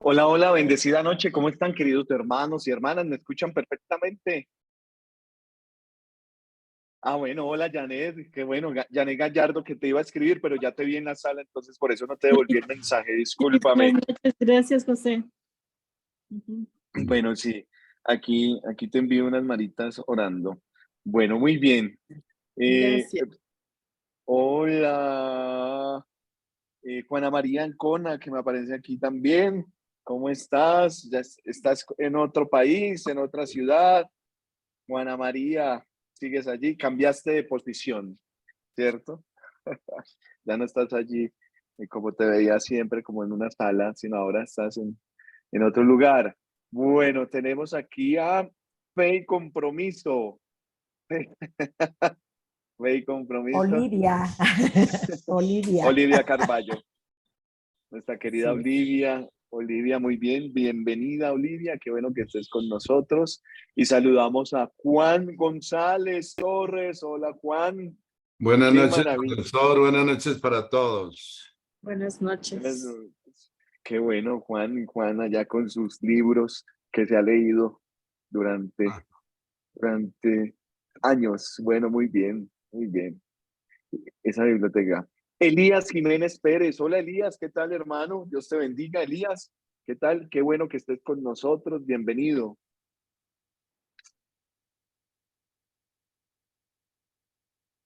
Hola, hola, bendecida noche. ¿Cómo están, queridos hermanos y hermanas? ¿Me escuchan perfectamente? Bueno, hola, Janet. Qué bueno, Janet Gallardo, que te iba a escribir, pero ya te vi en la sala, entonces por eso no te devolví el mensaje. Buenas Discúlpame. noches, gracias, José. Ujú. Bueno, sí, aquí te envío unas maritas orando. Bueno, muy bien. Eh, Gracias. Hola, Juana María Ancona, que me aparece aquí también. ¿Cómo estás? ¿Estás en otro país, en otra ciudad? Juana María, sigues allí, cambiaste de posición, ¿cierto? Ya no estás allí como te veía siempre, como en una sala, sino ahora estás en otro lugar. Bueno, tenemos aquí a Fe y Compromiso. Fe y Compromiso. Olivia, Olivia, Olivia Carballo, nuestra querida sí. Olivia. Olivia, muy bien, bienvenida Olivia, qué bueno que estés con nosotros. Y saludamos a Juan González Torres. Hola Juan, Buenas qué noches, maravilla. profesor. Buenas noches para todos. Buenas Buenas noches. noches. Qué bueno, Juan, Juan allá con sus libros que se ha leído durante, Ah, durante años. Bueno, muy bien, esa biblioteca. Elías Jiménez Pérez, hola Elías, ¿qué tal hermano? Dios te bendiga, Elías, ¿qué tal? Qué bueno que estés con nosotros, bienvenido.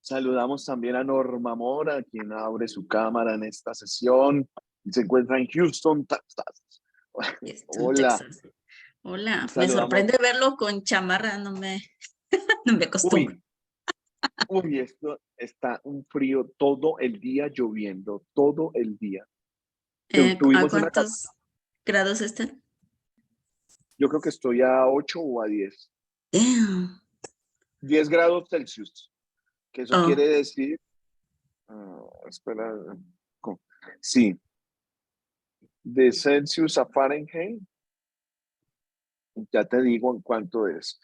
Saludamos también a Norma Mora, quien abre su cámara en esta sesión. Se encuentra en Houston, Texas. Houston, Hola, Texas. Hola, me saludamos. sorprende verlo con chamarra, no me acostumbro. Uy, uy, esto está un frío todo el día lloviendo, todo el día. ¿A Tuvimos cuántos grados están? yo creo que estoy a 8 o a 10. Damn. 10 grados Celsius, que eso quiere Oh, decir, espera, co- sí, de Celsius a Fahrenheit, ya te digo en cuánto es.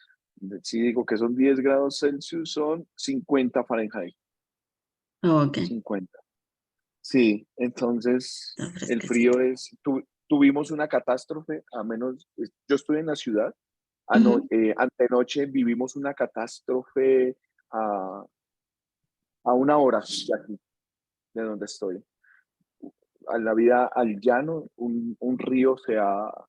Si digo que son 10 grados Celsius, son 50 Fahrenheit, ok. 50. Sí, entonces Está el frío fresquecito. es, tuvimos una catástrofe, a menos, yo estoy en la ciudad, Ujú. antenoche vivimos una catástrofe a, a una hora de aquí, de donde estoy. A la vida al llano, un río ha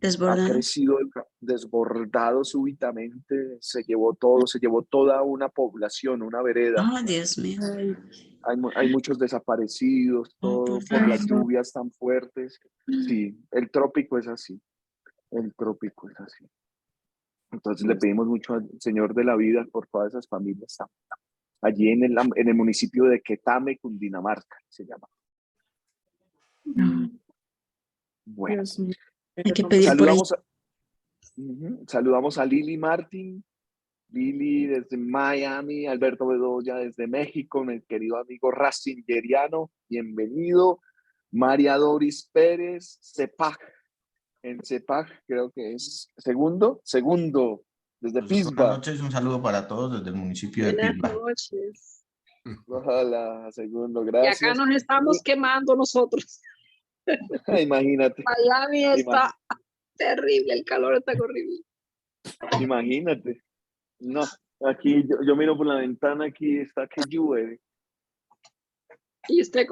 Desbordado. crecido, desbordado súbitamente, se llevó todo, se llevó toda una población, una vereda. Oh, Dios mío. Ay, Hay muchos desaparecidos, Oh, por todo por las Dios. lluvias tan fuertes. Sí, el trópico es así, el trópico es así. Entonces le pedimos mucho al Señor de la vida por todas esas familias. Allí en el municipio de Quetame, Cundinamarca, se llama. No, Bueno, Dios mío, hay pero que no me pedir por ahí. saludamos a Lili Martín. Lili desde Miami, Alberto Bedoya desde México, mi querido amigo Racingeriano, bienvenido. María Doris Pérez, CEPAC, en CEPAC creo que es segundo, desde Profesor, buenas Pisba. noches, un saludo para todos desde el municipio de Buenas Pilma. noches. Ojalá, segundo, Y acá gracias. nos estamos quemando nosotros. Imagínate, Miami ima- está terrible, el calor está horrible. imagínate. No, aquí yo miro por la ventana, aquí está que llueve. Y usted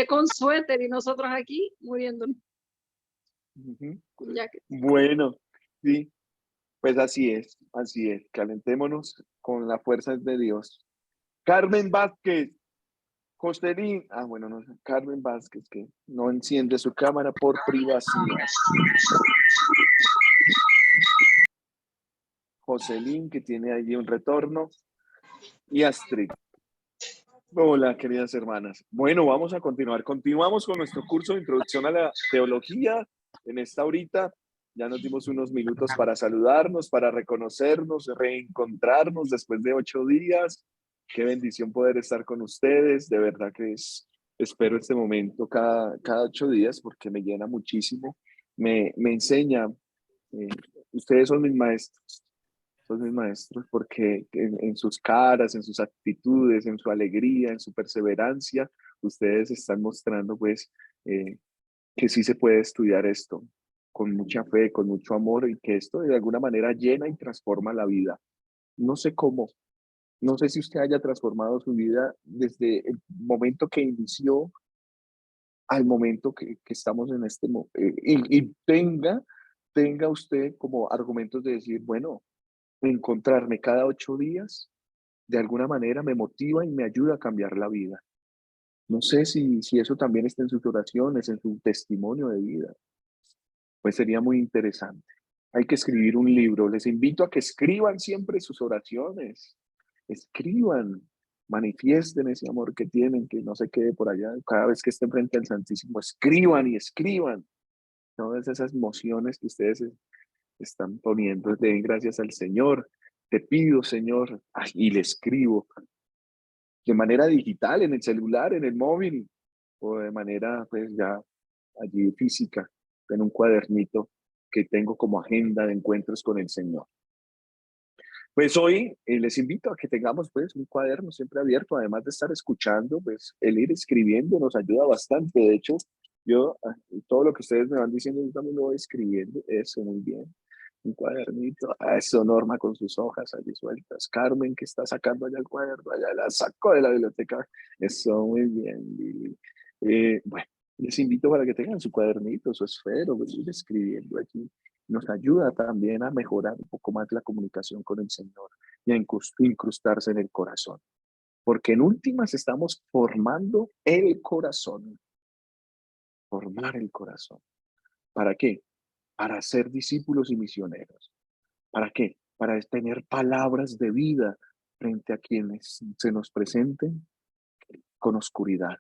con suéter y nosotros aquí muriéndonos Ujú. con jacket. Bueno, sí, pues así es. Calentémonos con la fuerza de Dios. Carmen Vázquez, Joselín, bueno, no, Carmen Vázquez, que no enciende su cámara por privacidad. Joselín, que tiene allí un retorno. Y Astrid. Hola, queridas hermanas. Bueno, vamos a continuar. Continuamos con nuestro curso de introducción a la teología. En esta horita ya nos dimos unos minutos para saludarnos, para reconocernos, reencontrarnos después de 8 días. Qué bendición poder estar con ustedes. De verdad que espero este momento cada 8 días porque me llena muchísimo. Me enseña. eh, Ustedes son mis maestros porque en sus caras, en sus actitudes, en su alegría, en su perseverancia, ustedes están mostrando pues que sí se puede estudiar esto, con mucha fe, con mucho amor, y que esto de alguna manera llena y transforma la vida. No sé cómo, no sé si usted haya transformado su vida desde el momento que inició al momento que estamos en este momento, y tenga usted como argumentos de decir, bueno, encontrarme cada 8 días, de alguna manera me motiva y me ayuda a cambiar la vida. No sé si eso también está en sus oraciones, en su testimonio de vida. Pues sería muy interesante. Hay que escribir un libro. Les invito a que escriban siempre sus oraciones. Escriban, manifiesten ese amor que tienen, que no se quede por allá. Cada vez que estén frente al Santísimo, escriban y escriban. Todas esas emociones que ustedes están poniendo, den gracias al Señor. Te pido, Señor, y le escribo de manera digital, en el celular, en el móvil, o de manera, pues ya allí física, en un cuadernito que tengo como agenda de encuentros con el Señor. Pues hoy les invito a que tengamos pues un cuaderno siempre abierto, además de estar escuchando, pues el ir escribiendo nos ayuda bastante. De hecho, yo todo lo que ustedes me van diciendo, yo también lo voy escribiendo. Eso, muy bien. Un cuadernito, eso, Norma con sus hojas allí sueltas. Carmen, que está sacando allá el cuaderno, allá la sacó de la biblioteca. Eso, muy bien, Lili. Bueno, les invito para que tengan su cuadernito, su esfero, pues ir escribiendo aquí. Nos ayuda también a mejorar un poco más la comunicación con el Señor y a incrustarse en el corazón. Porque en últimas estamos formando el corazón. Formar el corazón. ¿Para qué? Para ser discípulos y misioneros. ¿Para qué? Para tener palabras de vida frente a quienes se nos presenten con oscuridad.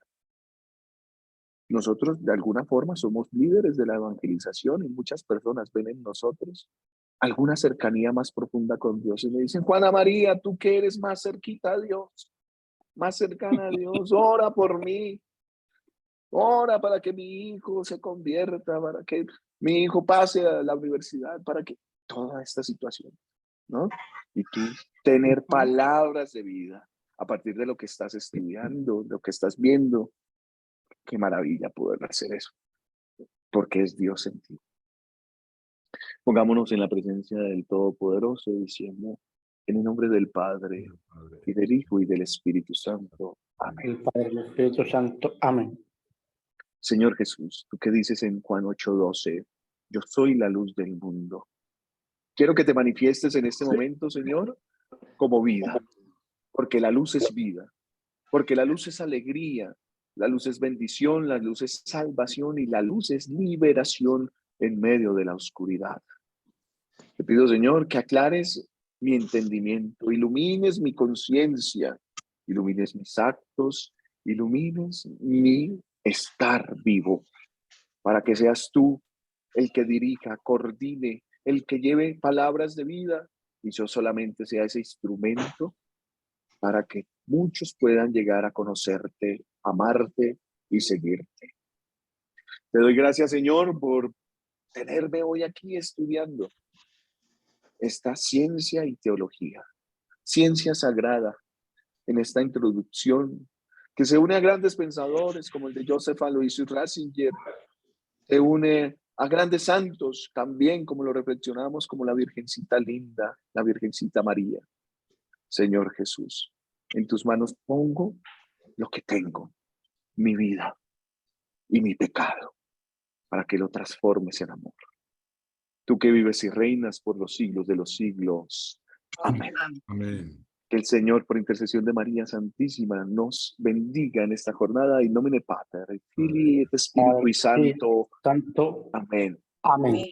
Nosotros de alguna forma somos líderes de la evangelización y muchas personas ven en nosotros alguna cercanía más profunda con Dios y me dicen, Juana María, tú que eres más cerquita a Dios, más cercana a Dios, ora por mí, ora para que mi hijo se convierta, para que mi hijo pase a la universidad, para que toda esta situación, ¿no? Y tú tener palabras de vida a partir de lo que estás estudiando, lo que estás viendo. Qué maravilla poder hacer eso, porque es Dios en ti. Pongámonos en la presencia del Todopoderoso diciendo, en el nombre del Padre, y del Hijo, y del Espíritu Santo. Amén. El Padre, el Espíritu Santo. Amén. Señor Jesús, tú que dices en Juan 8:12, yo soy la luz del mundo. Quiero que te manifiestes en este momento, Señor, como vida, porque la luz es vida, porque la luz es alegría, la luz es bendición, la luz es salvación y la luz es liberación en medio de la oscuridad. Te pido, Señor, que aclares mi entendimiento, ilumines mi conciencia, ilumines mis actos, ilumines mi estar vivo, para que seas tú el que dirija, coordine, el que lleve palabras de vida y yo solamente sea ese instrumento para que muchos puedan llegar a conocerte, amarte y seguirte. Te doy gracias, Señor, por tenerme hoy aquí estudiando esta ciencia y teología, ciencia sagrada, en esta introducción, que se une a grandes pensadores como el de Joseph Aloysius Ratzinger, se une a grandes santos también, como lo reflexionamos, como la Virgencita Linda, la Virgencita María. Señor Jesús, en tus manos pongo lo que tengo, mi vida y mi pecado, para que lo transformes en amor. Tú que vives y reinas por los siglos de los siglos. Amén. Amén. Que el Señor, por intercesión de María Santísima, nos bendiga en esta jornada. In nomine Pater, Filii et Spiritui Santo. Santo. Amén. Amén.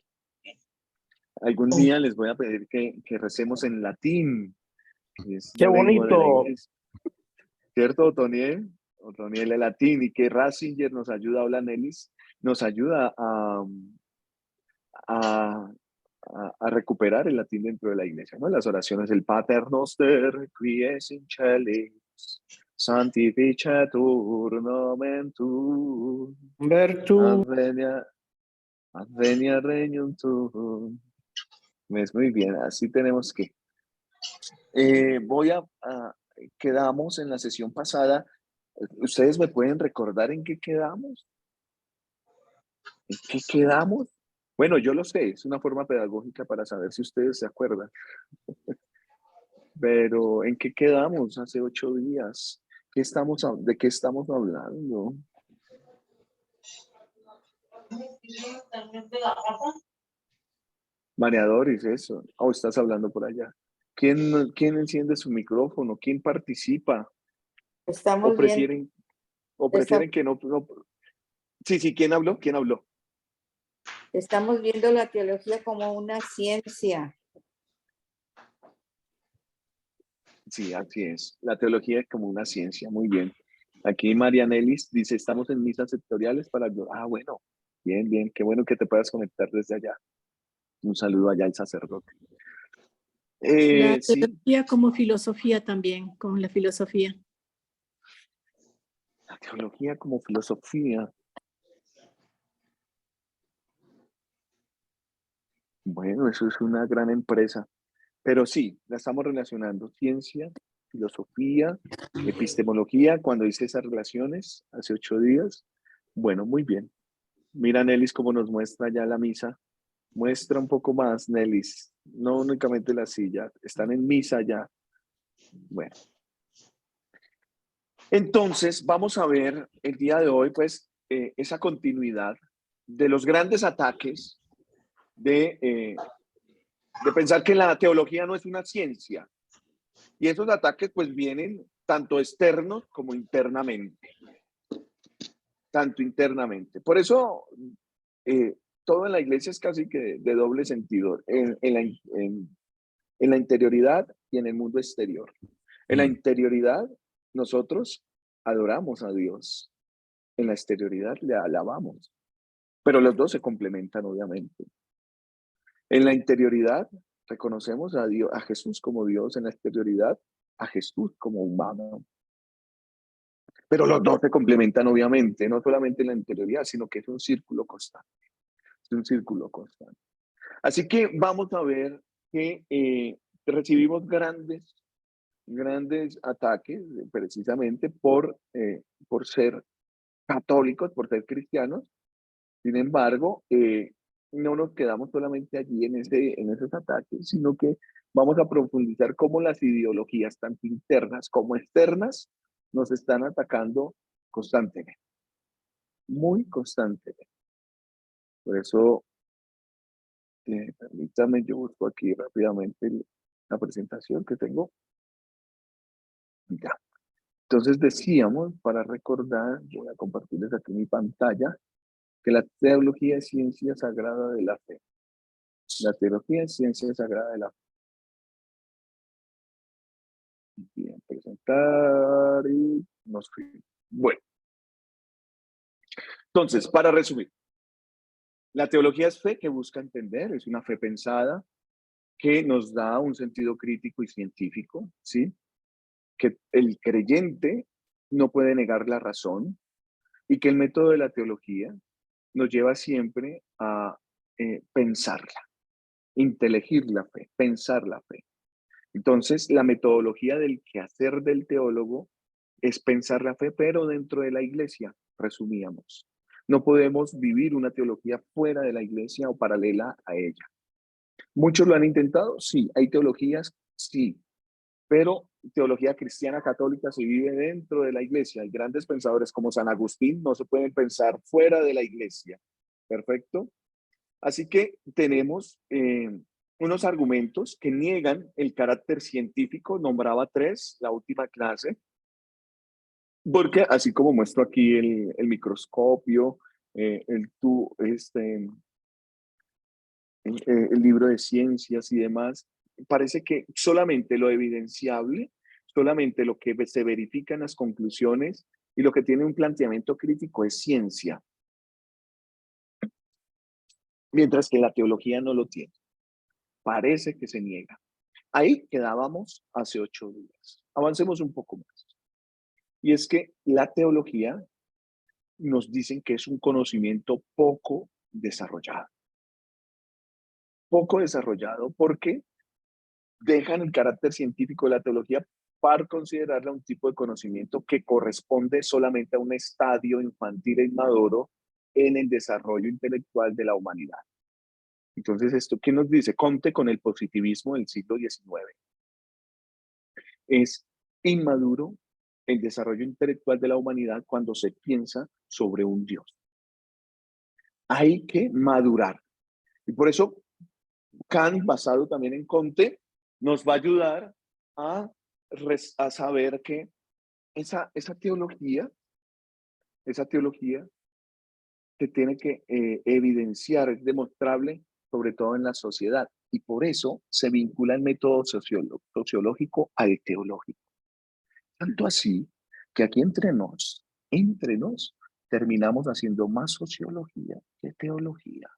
Algún día les voy a pedir que recemos en latín. Es ¡Qué la lengua de la bonito! iglesia. ¿Cierto, Otoniel? Otoniel el latín, y que Ratzinger nos ayuda, habla Nelis, nos ayuda a recuperar el latín dentro de la iglesia, ¿no? Las oraciones, el Pater Noster, qui es in celis, sanctificetur nomen tuum, Vertu. advenia regnum tuum. Es muy bien, así tenemos que. Quedamos en la sesión pasada. ¿Ustedes me pueden recordar en qué quedamos? ¿En qué quedamos? Bueno, yo lo sé, es una forma pedagógica para saber si ustedes se acuerdan. Pero, ¿en qué quedamos hace 8 días? ¿De qué estamos hablando? Mareadores, eso. Oh, estás hablando por allá. ¿Quién enciende su micrófono? ¿Quién participa? ¿O Estamos bien. prefieren, o prefieren que no? Sí, sí, ¿quién habló? ¿Quién habló? Estamos viendo la teología como una ciencia. Sí, así es. La teología es como una ciencia, muy bien. Aquí Marianelis dice, estamos en misas sectoriales para... Ah, bueno, bien, bien, qué bueno que te puedas conectar desde allá. Un saludo allá al sacerdote. La Sí, teología como filosofía también, con la filosofía. la teología como filosofía. Bueno, eso es una gran empresa. Pero sí, la estamos relacionando. Ciencia, filosofía, epistemología, cuando hice esas relaciones hace 8 días. Bueno, muy bien. Mira, Nelis, cómo nos muestra ya la misa. Muestra un poco más, Nelis. No únicamente la silla, están en misa ya. Bueno. Entonces, vamos a ver el día de hoy, pues, esa continuidad de los grandes ataques de pensar que la teología no es una ciencia. Y esos ataques, pues, vienen tanto externos como internamente. Tanto internamente. Por eso, todo en la iglesia es casi que de doble sentido. En la interioridad y en el mundo exterior. En la interioridad, nosotros adoramos a Dios. En la exterioridad le alabamos. Pero los dos se complementan, obviamente. En la interioridad, reconocemos a Dios, a Jesús como Dios. En la exterioridad, a Jesús como humano. Pero los dos se complementan, obviamente, no solamente en la interioridad, sino que es un círculo constante. Es un círculo constante. Así que vamos a ver que recibimos grandes ataques precisamente por ser católicos, por ser cristianos. Sin embargo, no nos quedamos solamente allí en esos ataques, sino que vamos a profundizar cómo las ideologías, tanto internas como externas, nos están atacando constantemente, muy constantemente. Por eso, permítame, yo busco aquí rápidamente la presentación que tengo. Ya. Entonces decíamos, para recordar, voy a compartirles aquí mi pantalla, que la teología es ciencia sagrada de la fe. La teología es ciencia sagrada de la fe. Bien, presentar y nos fuimos. Bueno, entonces, para resumir, la teología es fe que busca entender, es una fe pensada que nos da un sentido crítico y científico, ¿sí? Que el creyente no puede negar la razón y que el método de la teología nos lleva siempre a pensarla, intelegir la fe, pensar la fe. Entonces, la metodología del quehacer del teólogo es pensar la fe, pero dentro de la iglesia, resumíamos. No podemos vivir una teología fuera de la iglesia o paralela a ella. ¿Muchos lo han intentado? Sí. ¿Hay teologías? Sí. Pero teología cristiana católica se vive dentro de la iglesia. Hay grandes pensadores como San Agustín, no se pueden pensar fuera de la iglesia. ¿Perfecto? Así que tenemos unos argumentos que niegan el carácter científico. Nombraba 3, la última clase, porque así como muestro aquí el microscopio, el libro de ciencias y demás, parece que solamente lo evidenciable, solamente lo que se verifica en las conclusiones y lo que tiene un planteamiento crítico es ciencia, mientras que la teología no lo tiene. Parece que se niega. Ahí quedábamos hace 8 días. Avancemos un poco más. Y es que la teología nos dicen que es un conocimiento poco desarrollado. Poco desarrollado porque dejan el carácter científico de la teología para considerarla un tipo de conocimiento que corresponde solamente a un estadio infantil e inmaduro en el desarrollo intelectual de la humanidad. Entonces, ¿esto qué nos dice? Comte con el positivismo del siglo XIX. Es inmaduro el desarrollo intelectual de la humanidad cuando se piensa sobre un Dios. Hay que madurar. Y por eso Kant, basado también en Comte, nos va a ayudar a saber que esa teología se tiene que evidenciar, es demostrable, sobre todo en la sociedad. Y por eso se vincula el método sociológico al teológico. Tanto así que aquí entre nos, terminamos haciendo más sociología que teología.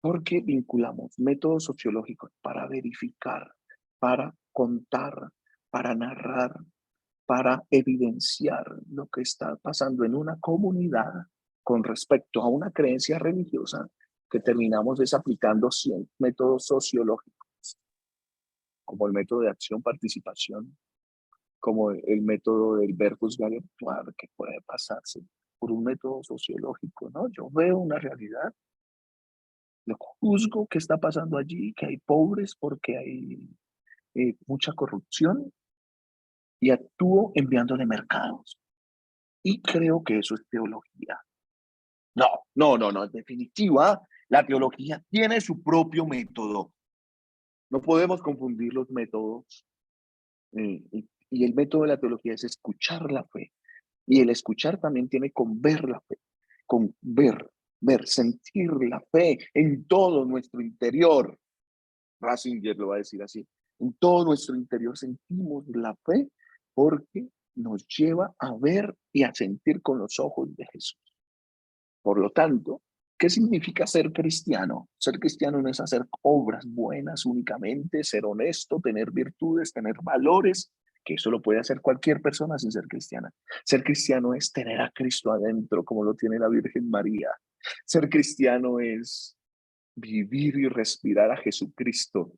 Porque vinculamos métodos sociológicos para verificar, para contar, para narrar, para evidenciar lo que está pasando en una comunidad con respecto a una creencia religiosa, que terminamos desaplicando métodos sociológicos, como el método de acción-participación, como el método del ver, juzgar y actuar, que puede pasarse por un método sociológico, ¿no? Yo veo una realidad, lo juzgo que está pasando allí, que hay pobres porque hay mucha corrupción, y actúo enviándole mercados. Y creo que eso es teología. No. En definitiva, la teología tiene su propio método. No podemos confundir los métodos. Y el método de la teología es escuchar la fe. Y el escuchar también tiene con ver la fe, con ver, sentir la fe en todo nuestro interior. Ratzinger lo va a decir así. En todo nuestro interior sentimos la fe porque nos lleva a ver y a sentir con los ojos de Jesús. Por lo tanto, ¿qué significa ser cristiano? Ser cristiano no es hacer obras buenas únicamente, ser honesto, tener virtudes, tener valores, que eso lo puede hacer cualquier persona sin ser cristiana. Ser cristiano es tener a Cristo adentro, como lo tiene la Virgen María. Ser cristiano es vivir y respirar a Jesucristo,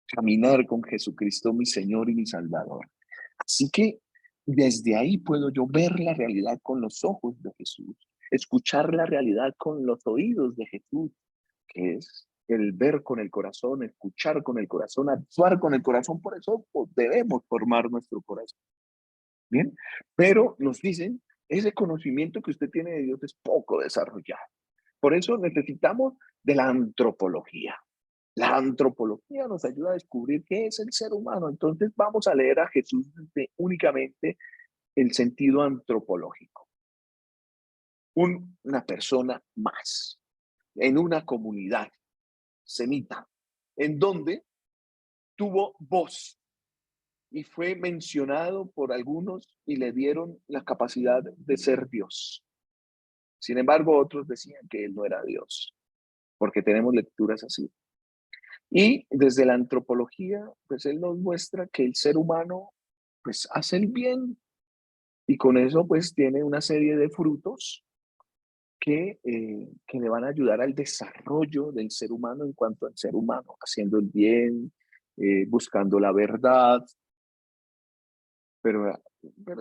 caminar con Jesucristo, mi Señor y mi Salvador. Así que desde ahí puedo yo ver la realidad con los ojos de Jesús, escuchar la realidad con los oídos de Jesús, que es el ver con el corazón, escuchar con el corazón, actuar con el corazón. Por eso debemos formar nuestro corazón. Bien, pero nos dicen, ese conocimiento que usted tiene de Dios es poco desarrollado. Por eso necesitamos de la antropología. La antropología nos ayuda a descubrir qué es el ser humano. Entonces vamos a leer a Jesús desde únicamente el sentido antropológico. Una persona más en una comunidad semita, en donde tuvo voz y fue mencionado por algunos y le dieron la capacidad de ser Dios. Sin embargo, otros decían que él no era Dios, porque tenemos lecturas así. Y desde la antropología, pues él nos muestra que el ser humano, pues hace el bien, y con eso pues tiene una serie de frutos que le van a ayudar al desarrollo del ser humano en cuanto al ser humano, haciendo el bien, buscando la verdad, pero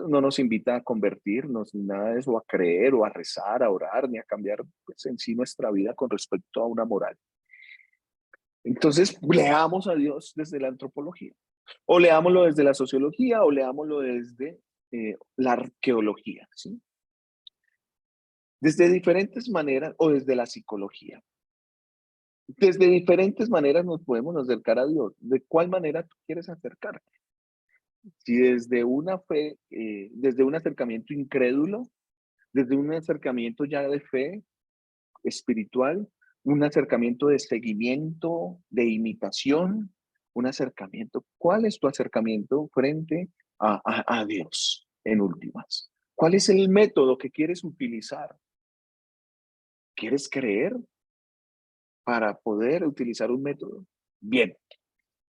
no nos invita a convertirnos ni nada de eso, a creer o a rezar, a orar, ni a cambiar pues, en sí nuestra vida con respecto a una moral. Entonces, leamos a Dios desde la antropología, o leámoslo desde la sociología, o leámoslo desde la arqueología, ¿sí? Desde diferentes maneras, o desde la psicología. Desde diferentes maneras nos podemos acercar a Dios. ¿De cuál manera tú quieres acercarte? Si desde una fe, desde un acercamiento incrédulo, desde un acercamiento ya de fe espiritual, un acercamiento de seguimiento, de imitación, un acercamiento. ¿Cuál es tu acercamiento frente a Dios en últimas? ¿Cuál es el método que quieres utilizar? ¿Quieres creer para poder utilizar un método? Bien.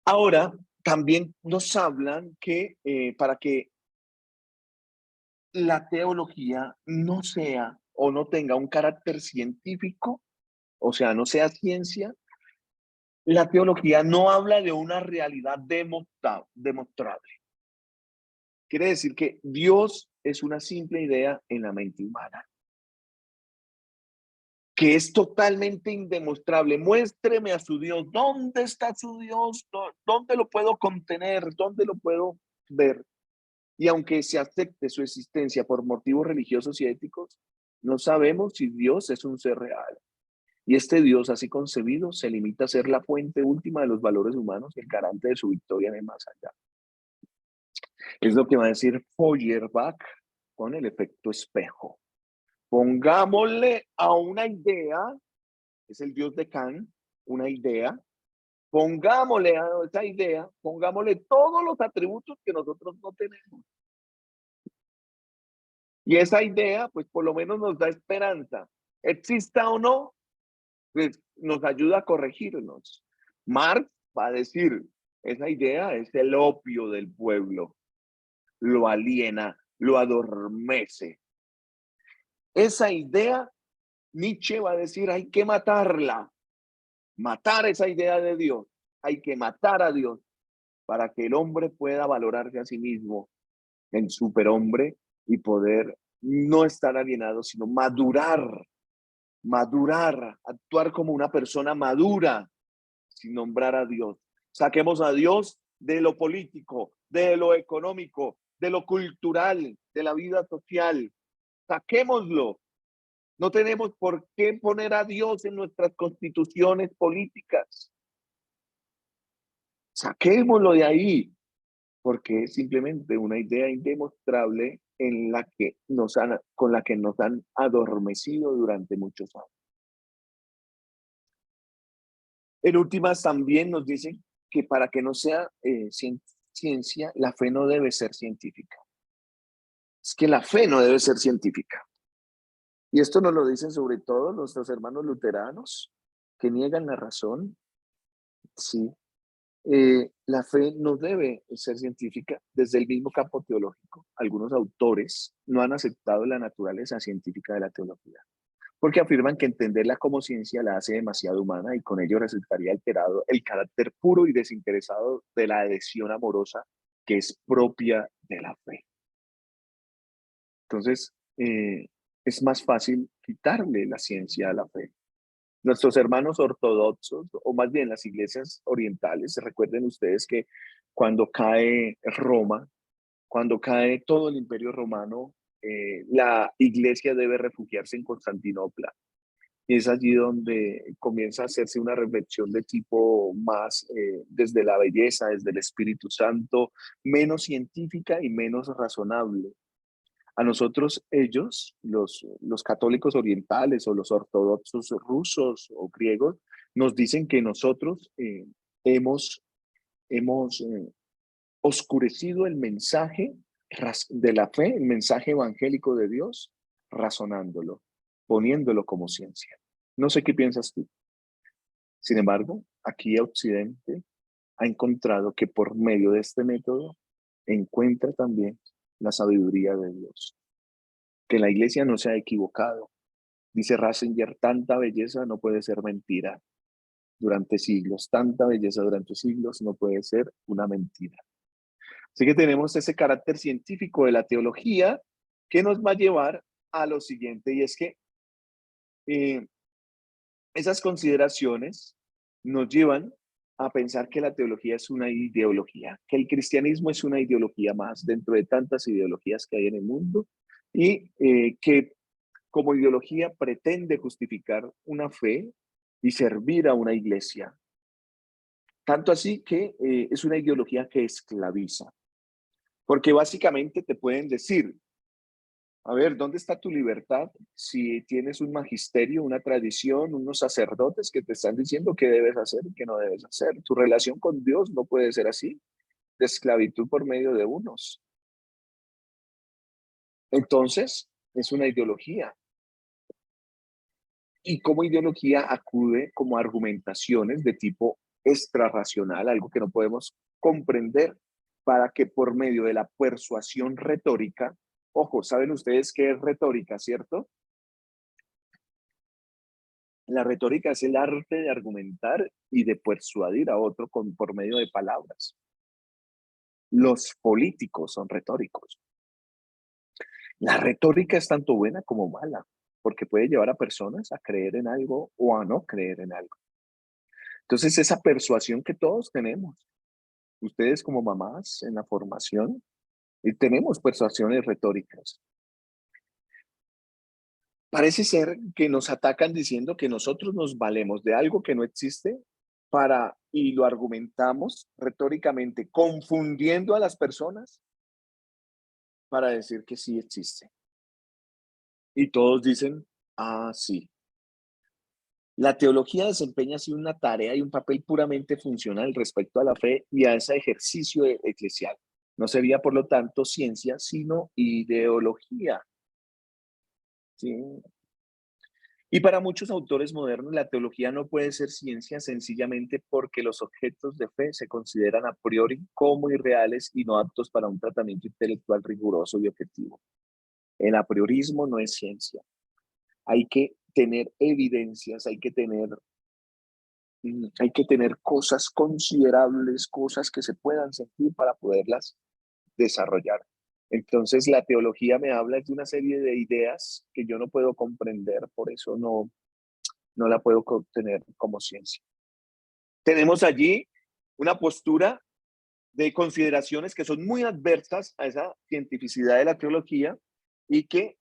Ahora, también nos hablan que para que la teología no sea o no tenga un carácter científico, o sea, no sea ciencia, la teología no habla de una realidad demostrable. Quiere decir que Dios es una simple idea en la mente humana. que es totalmente indemostrable. Muéstreme a su Dios. ¿Dónde está su Dios? ¿Dónde lo puedo contener? ¿Dónde lo puedo ver? Y aunque se acepte su existencia por motivos religiosos y éticos, no sabemos si Dios es un ser real. Y este Dios así concebido se limita a ser la fuente última de los valores humanos y el garante de su victoria en el más allá. Es lo que va a decir Feuerbach con el efecto espejo. Pongámosle a una idea, es el Dios de Kant, una idea, pongámosle a esa idea, pongámosle todos los atributos que nosotros no tenemos. Y esa idea, pues por lo menos nos da esperanza. Exista o no, pues nos ayuda a corregirnos. Marx va a decir, esa idea es el opio del pueblo, lo aliena, lo adormece. Esa idea, Nietzsche va a decir, hay que matarla, matar esa idea de Dios, hay que matar a Dios para que el hombre pueda valorarse a sí mismo en superhombre y poder no estar alienado, sino madurar, actuar como una persona madura, sin nombrar a Dios. Saquemos a Dios de lo político, de lo económico, de lo cultural, de la vida social. Saquémoslo. No tenemos por qué poner a Dios en nuestras constituciones políticas. Saquémoslo de ahí, porque es simplemente una idea indemostrable con la que nos han adormecido durante muchos años. En últimas, también nos dicen que para que no sea ciencia, la fe no debe ser científica. Es que la fe no debe ser científica. Y esto nos lo dicen sobre todo nuestros hermanos luteranos, que niegan la razón. Sí. La fe no debe ser científica desde el mismo campo teológico. Algunos autores no han aceptado la naturaleza científica de la teología, porque afirman que entenderla como ciencia la hace demasiado humana y con ello resultaría alterado el carácter puro y desinteresado de la adhesión amorosa que es propia de la fe. Entonces, es más fácil quitarle la ciencia a la fe. Nuestros hermanos ortodoxos, o más bien las iglesias orientales, recuerden ustedes que cuando cae Roma, cuando cae todo el imperio romano, la iglesia debe refugiarse en Constantinopla. Y es allí donde comienza a hacerse una reflexión de tipo más desde la belleza, desde el Espíritu Santo, menos científica y menos razonable. A nosotros ellos, los católicos orientales o los ortodoxos rusos o griegos, nos dicen que nosotros hemos oscurecido el mensaje de la fe, el mensaje evangélico de Dios, razonándolo, poniéndolo como ciencia. No sé qué piensas tú. Sin embargo, aquí Occidente ha encontrado que por medio de este método encuentra también la sabiduría de Dios. Que la iglesia no se ha equivocado. Dice Ratzinger, tanta belleza no puede ser mentira durante siglos. Tanta belleza durante siglos no puede ser una mentira. Así que tenemos ese carácter científico de la teología que nos va a llevar a lo siguiente, y es que esas consideraciones nos llevan a pensar que la teología es una ideología, que el cristianismo es una ideología más dentro de tantas ideologías que hay en el mundo y que como ideología pretende justificar una fe y servir a una iglesia. Tanto así que es una ideología que esclaviza, porque básicamente te pueden decir, a ver, ¿dónde está tu libertad si tienes un magisterio, una tradición, unos sacerdotes que te están diciendo qué debes hacer y qué no debes hacer? Tu relación con Dios no puede ser así, de esclavitud por medio de unos. Entonces, es una ideología. Y como ideología acude como argumentaciones de tipo extrarracional, algo que no podemos comprender, para que por medio de la persuasión retórica, ojo, ¿saben ustedes qué es retórica, cierto? La retórica es el arte de argumentar y de persuadir a otro por medio de palabras. Los políticos son retóricos. La retórica es tanto buena como mala. porque puede llevar a personas a creer en algo o a no creer en algo. Entonces, esa persuasión que todos tenemos, ustedes como mamás en la formación, tenemos persuasiones retóricas. Parece ser que nos atacan diciendo que nosotros nos valemos de algo que no existe y lo argumentamos retóricamente, confundiendo a las personas para decir que sí existe. Y todos dicen, ah, sí. La teología desempeña así una tarea y un papel puramente funcional respecto a la fe y a ese ejercicio eclesial. No sería, por lo tanto, ciencia, sino ideología. ¿Sí? Y para muchos autores modernos, la teología no puede ser ciencia sencillamente porque los objetos de fe se consideran a priori como irreales y no aptos para un tratamiento intelectual riguroso y objetivo. El apriorismo no es ciencia. Hay que tener evidencias, hay que tener cosas considerables, cosas que se puedan sentir para poderlas desarrollar. Entonces, la teología me habla de una serie de ideas que yo no puedo comprender, por eso no la puedo tener como ciencia. Tenemos allí una postura de consideraciones que son muy adversas a esa cientificidad de la teología y que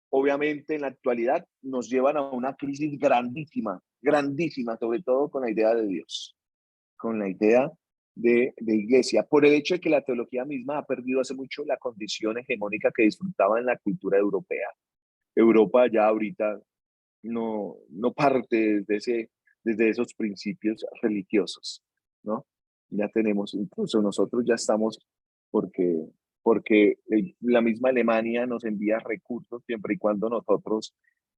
obviamente en la actualidad nos llevan a una crisis grandísima, grandísima, sobre todo con la idea de Dios, con la idea de iglesia, por el hecho de que la teología misma ha perdido hace mucho la condición hegemónica que disfrutaba en la cultura europea. Europa ya ahorita no parte desde esos principios religiosos, ¿no? Ya tenemos, incluso nosotros ya estamos, porque la misma Alemania nos envía recursos siempre y cuando nosotros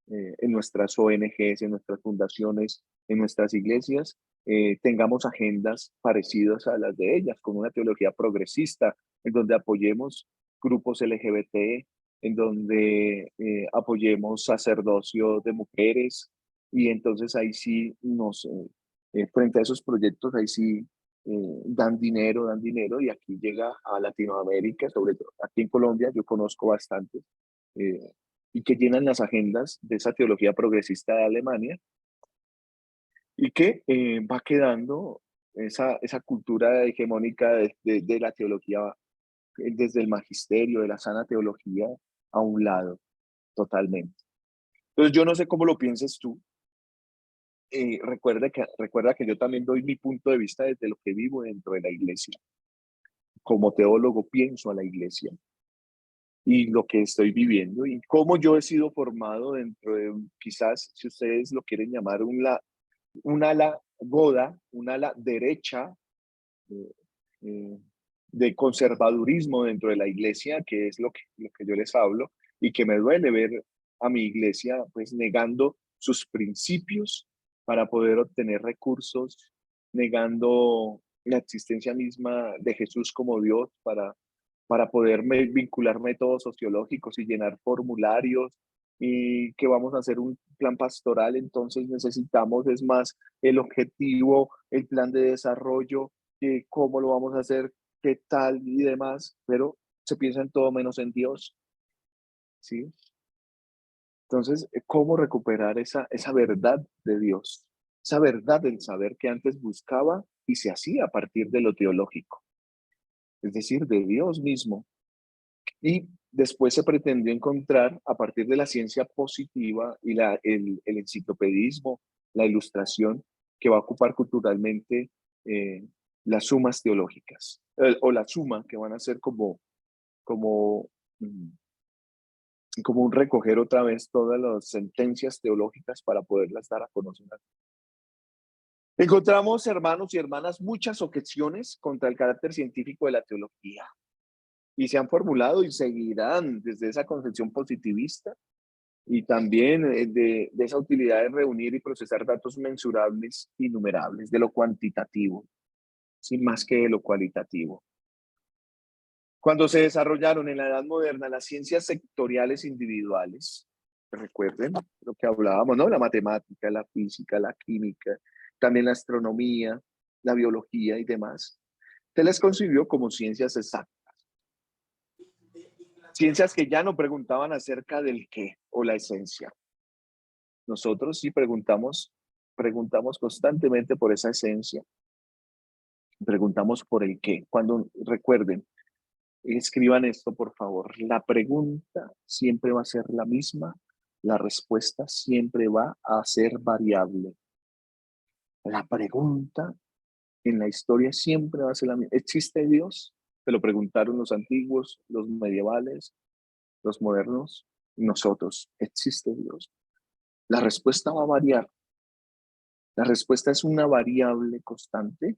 en nuestras ONGs, en nuestras fundaciones, en nuestras iglesias, tengamos agendas parecidas a las de ellas, con una teología progresista, en donde apoyemos grupos LGBT, en donde apoyemos sacerdocio de mujeres, y entonces ahí sí frente a esos proyectos, ahí sí dan dinero, y aquí llega a Latinoamérica, sobre todo aquí en Colombia, yo conozco bastante, y que llenan las agendas de esa teología progresista de Alemania, y que va quedando esa cultura hegemónica de la teología desde el magisterio, de la sana teología, a un lado, totalmente. Entonces, yo no sé cómo lo pienses tú. Recuerda que yo también doy mi punto de vista desde lo que vivo dentro de la iglesia. Como teólogo pienso a la iglesia y lo que estoy viviendo y cómo yo he sido formado dentro de, quizás, si ustedes lo quieren llamar, un ala goda, un ala derecha eh, de conservadurismo dentro de la iglesia, que es lo que yo les hablo, y que me duele ver a mi iglesia pues negando sus principios para poder obtener recursos, negando la existencia misma de Jesús como Dios para poder vincular métodos sociológicos y llenar formularios, y que vamos a hacer un plan pastoral, entonces necesitamos es más el objetivo, el plan de desarrollo, cómo lo vamos a hacer, qué tal y demás, pero se piensa en todo menos en Dios, ¿sí? Entonces, ¿cómo recuperar esa verdad de Dios? Esa verdad del saber que antes buscaba y se hacía a partir de lo teológico, es decir, de Dios mismo. Y después se pretendió encontrar a partir de la ciencia positiva y el enciclopedismo, la ilustración, que va a ocupar culturalmente las sumas teológicas, o la suma, que van a ser como un recoger otra vez todas las sentencias teológicas para poderlas dar a conocer. Encontramos, hermanos y hermanas, muchas objeciones contra el carácter científico de la teología, y se han formulado y seguirán desde esa concepción positivista y también de esa utilidad de reunir y procesar datos mensurables y numerables, de lo cuantitativo, sin más que de lo cualitativo. Cuando se desarrollaron en la Edad Moderna las ciencias sectoriales individuales, recuerden lo que hablábamos, ¿no? La matemática, la física, la química, también la astronomía, la biología y demás, se les concibió como ciencias exactas. Ciencias que ya no preguntaban acerca del qué o la esencia, nosotros sí preguntamos constantemente por esa esencia, preguntamos por el qué. Cuando recuerden, escriban esto, por favor. La pregunta siempre va a ser la misma, la respuesta siempre va a ser variable. La pregunta en la historia siempre va a ser la misma. ¿Existe Dios? Se lo preguntaron los antiguos, los medievales, los modernos, nosotros. ¿Existe Dios? La respuesta va a variar. La respuesta es una variable constante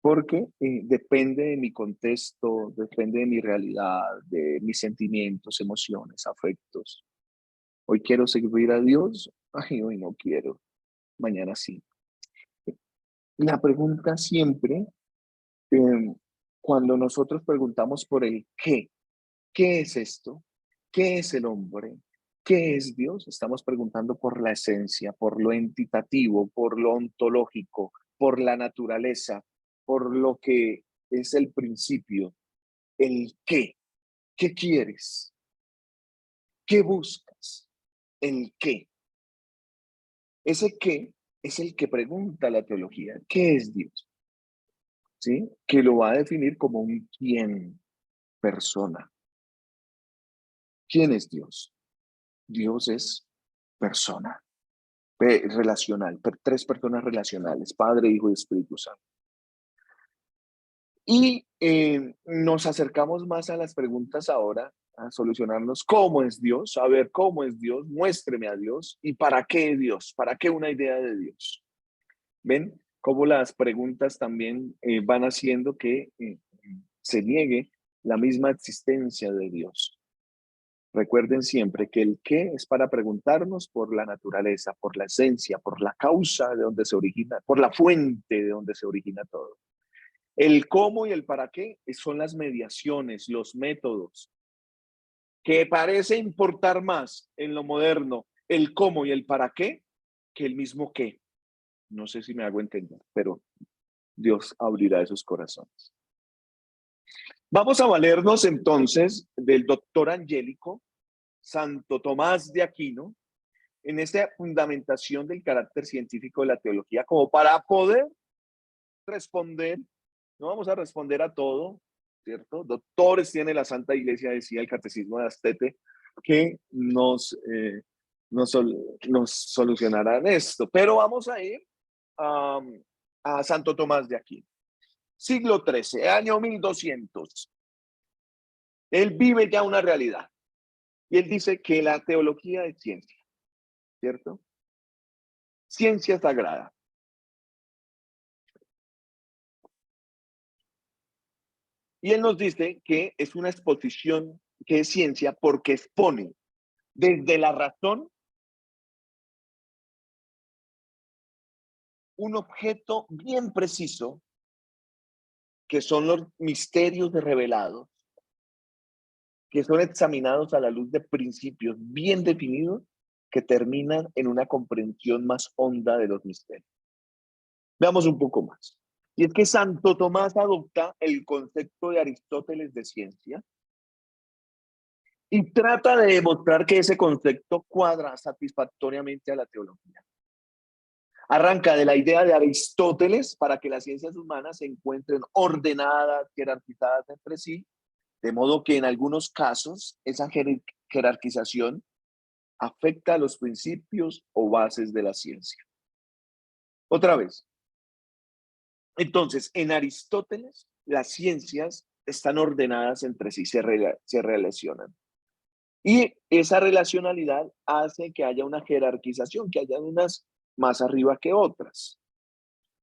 porque depende de mi contexto, depende de mi realidad, de mis sentimientos, emociones, afectos. Hoy quiero servir a Dios, ay, hoy no quiero, mañana sí. La pregunta siempre, cuando nosotros preguntamos por el ¿qué es esto? ¿Qué es el hombre? ¿Qué es Dios? Estamos preguntando por la esencia, por lo entitativo, por lo ontológico, por la naturaleza, por lo que es el principio, el qué. ¿Qué quieres? ¿Qué buscas? El qué. Ese qué es el que pregunta la teología. ¿Qué es Dios? ¿Sí? Que lo va a definir como un quién, persona. ¿Quién es Dios? Dios es persona, relacional, tres personas relacionales, Padre, Hijo y Espíritu Santo. Y nos acercamos más a las preguntas ahora, a solucionarnos cómo es Dios, a ver cómo es Dios, muéstreme a Dios y para qué Dios, para qué una idea de Dios. ¿Ven cómo las preguntas también van haciendo que se niegue la misma existencia de Dios? Recuerden siempre que el qué es para preguntarnos por la naturaleza, por la esencia, por la causa de donde se origina, por la fuente de donde se origina todo. El cómo y el para qué son las mediaciones, los métodos, que parece importar más en lo moderno el cómo y el para qué que el mismo qué. No sé si me hago entender, pero Dios abrirá esos corazones. Vamos a valernos entonces del doctor angélico Santo Tomás de Aquino en esta fundamentación del carácter científico de la teología como para poder responder. No vamos a responder a todo, ¿cierto? Doctores tiene la Santa Iglesia, decía el Catecismo de Astete, que nos solucionarán esto. Pero vamos a ir a Santo Tomás de Aquino. Siglo XIII, año 1200. Él vive ya una realidad. Y él dice que la teología es ciencia, ¿cierto? Ciencia sagrada. Y él nos dice que es una exposición que es ciencia porque expone desde la razón un objeto bien preciso, que son los misterios revelados, que son examinados a la luz de principios bien definidos que terminan en una comprensión más honda de los misterios. Veamos un poco más. Y es que Santo Tomás adopta el concepto de Aristóteles de ciencia y trata de demostrar que ese concepto cuadra satisfactoriamente a la teología. Arranca de la idea de Aristóteles para que las ciencias humanas se encuentren ordenadas, jerarquizadas entre sí, de modo que en algunos casos esa jerarquización afecta a los principios o bases de la ciencia. Otra vez. Entonces, en Aristóteles, las ciencias están ordenadas entre sí, se relacionan. Y esa relacionalidad hace que haya una jerarquización, que haya unas más arriba que otras.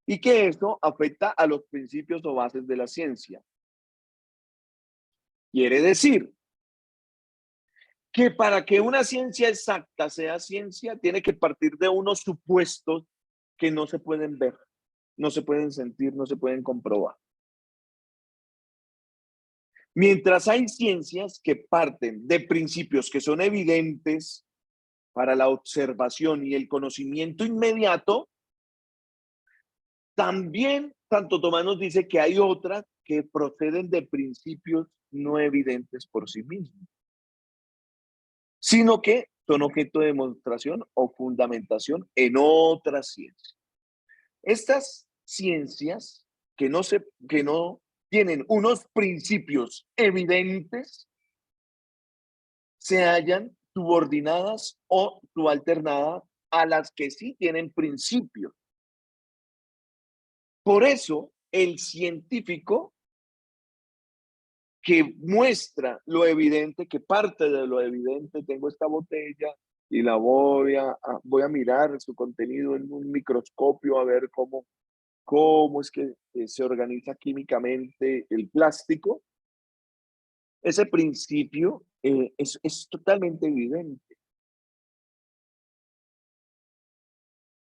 Y que esto afecta a los principios o bases de la ciencia. Quiere decir que para que una ciencia exacta sea ciencia, tiene que partir de unos supuestos que no se pueden ver, no se pueden sentir, no se pueden comprobar. Mientras hay ciencias que parten de principios que son evidentes para la observación y el conocimiento inmediato, también Santo Tomás nos dice que hay otras que proceden de principios no evidentes por sí mismos, sino que son objeto de demostración o fundamentación en otras ciencias. Estas ciencias que no tienen unos principios evidentes se hallan subordinadas o subalternadas a las que sí tienen principios. Por eso, el científico que muestra lo evidente, que parte de lo evidente, tengo esta botella y la voy a mirar su contenido en un microscopio a ver cómo es que se organiza químicamente el plástico. Ese principio es totalmente evidente.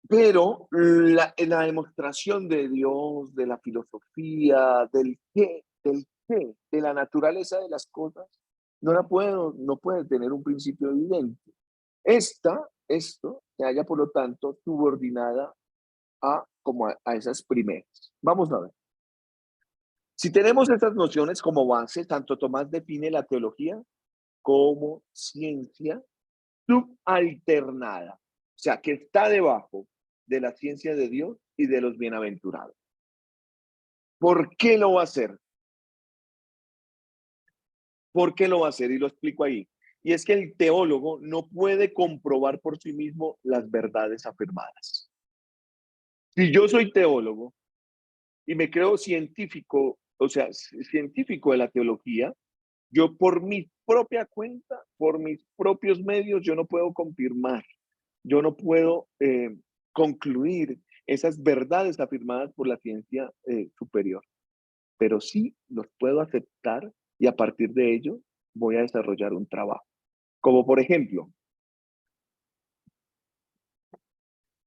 Pero la demostración de Dios, de la filosofía, del qué, de la naturaleza de las cosas, no puede tener un principio evidente. Esto se halla, por lo tanto, subordinada a esas primeras. Vamos a ver. Si tenemos estas nociones como base, Santo Tomás define la teología como ciencia subalternada, o sea, que está debajo de la ciencia de Dios y de los bienaventurados. ¿Por qué lo va a hacer? ¿Por qué lo va a hacer? Y lo explico ahí. Y es que el teólogo no puede comprobar por sí mismo las verdades afirmadas. Si yo soy teólogo y me creo científico, o sea, científico de la teología, yo por mi propia cuenta, por mis propios medios, yo no puedo confirmar, yo no puedo concluir esas verdades afirmadas por la ciencia superior, pero sí los puedo aceptar y a partir de ello voy a desarrollar un trabajo. Como por ejemplo,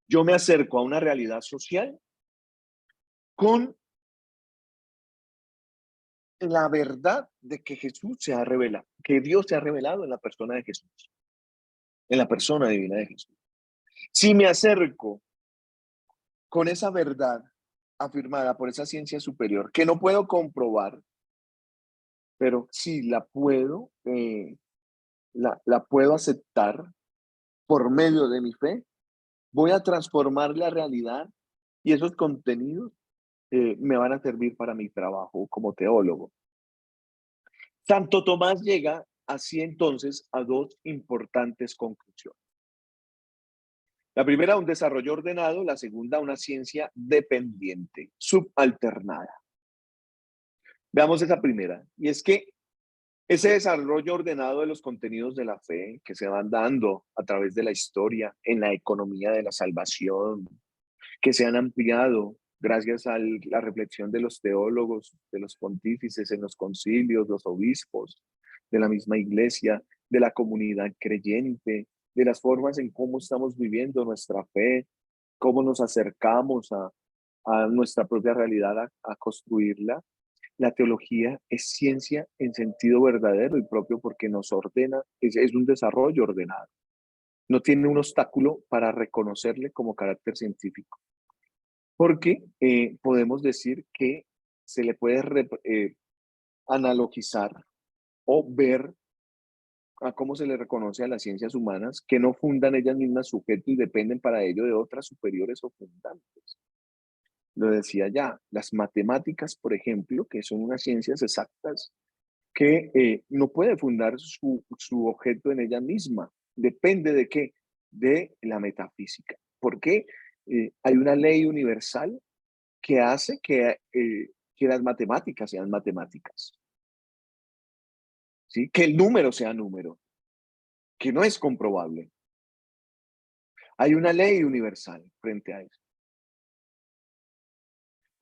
yo me acerco a una realidad social con la verdad de que Jesús se ha revelado, que Dios se ha revelado en la persona de Jesús, en la persona divina de Jesús. Si me acerco con esa verdad afirmada por esa ciencia superior, que no puedo comprobar, pero sí la puedo aceptar por medio de mi fe, voy a transformar la realidad y esos contenidos me van a servir para mi trabajo como teólogo. Santo Tomás llega así entonces a dos importantes conclusiones. La primera, un desarrollo ordenado; la segunda, una ciencia dependiente, subalternada. Veamos esa primera, y es que ese desarrollo ordenado de los contenidos de la fe que se van dando a través de la historia, en la economía de la salvación, que se han ampliado gracias a la reflexión de los teólogos, de los pontífices en los concilios, los obispos, de la misma iglesia, de la comunidad creyente, de las formas en cómo estamos viviendo nuestra fe, cómo nos acercamos a nuestra propia realidad, a construirla. La teología es ciencia en sentido verdadero y propio porque nos ordena, es un desarrollo ordenado. No tiene un obstáculo para reconocerle como carácter científico. Porque podemos decir que se le puede analogizar o ver a cómo se le reconoce a las ciencias humanas que no fundan ellas mismas sujeto y dependen para ello de otras superiores o fundantes. Lo decía ya, las matemáticas, por ejemplo, que son unas ciencias exactas que no puede fundar su objeto en ella misma. Depende de qué, de la metafísica. Porque hay una ley universal que hace que las matemáticas sean matemáticas. ¿Sí? Que el número sea número, que no es comprobable. Hay una ley universal frente a eso.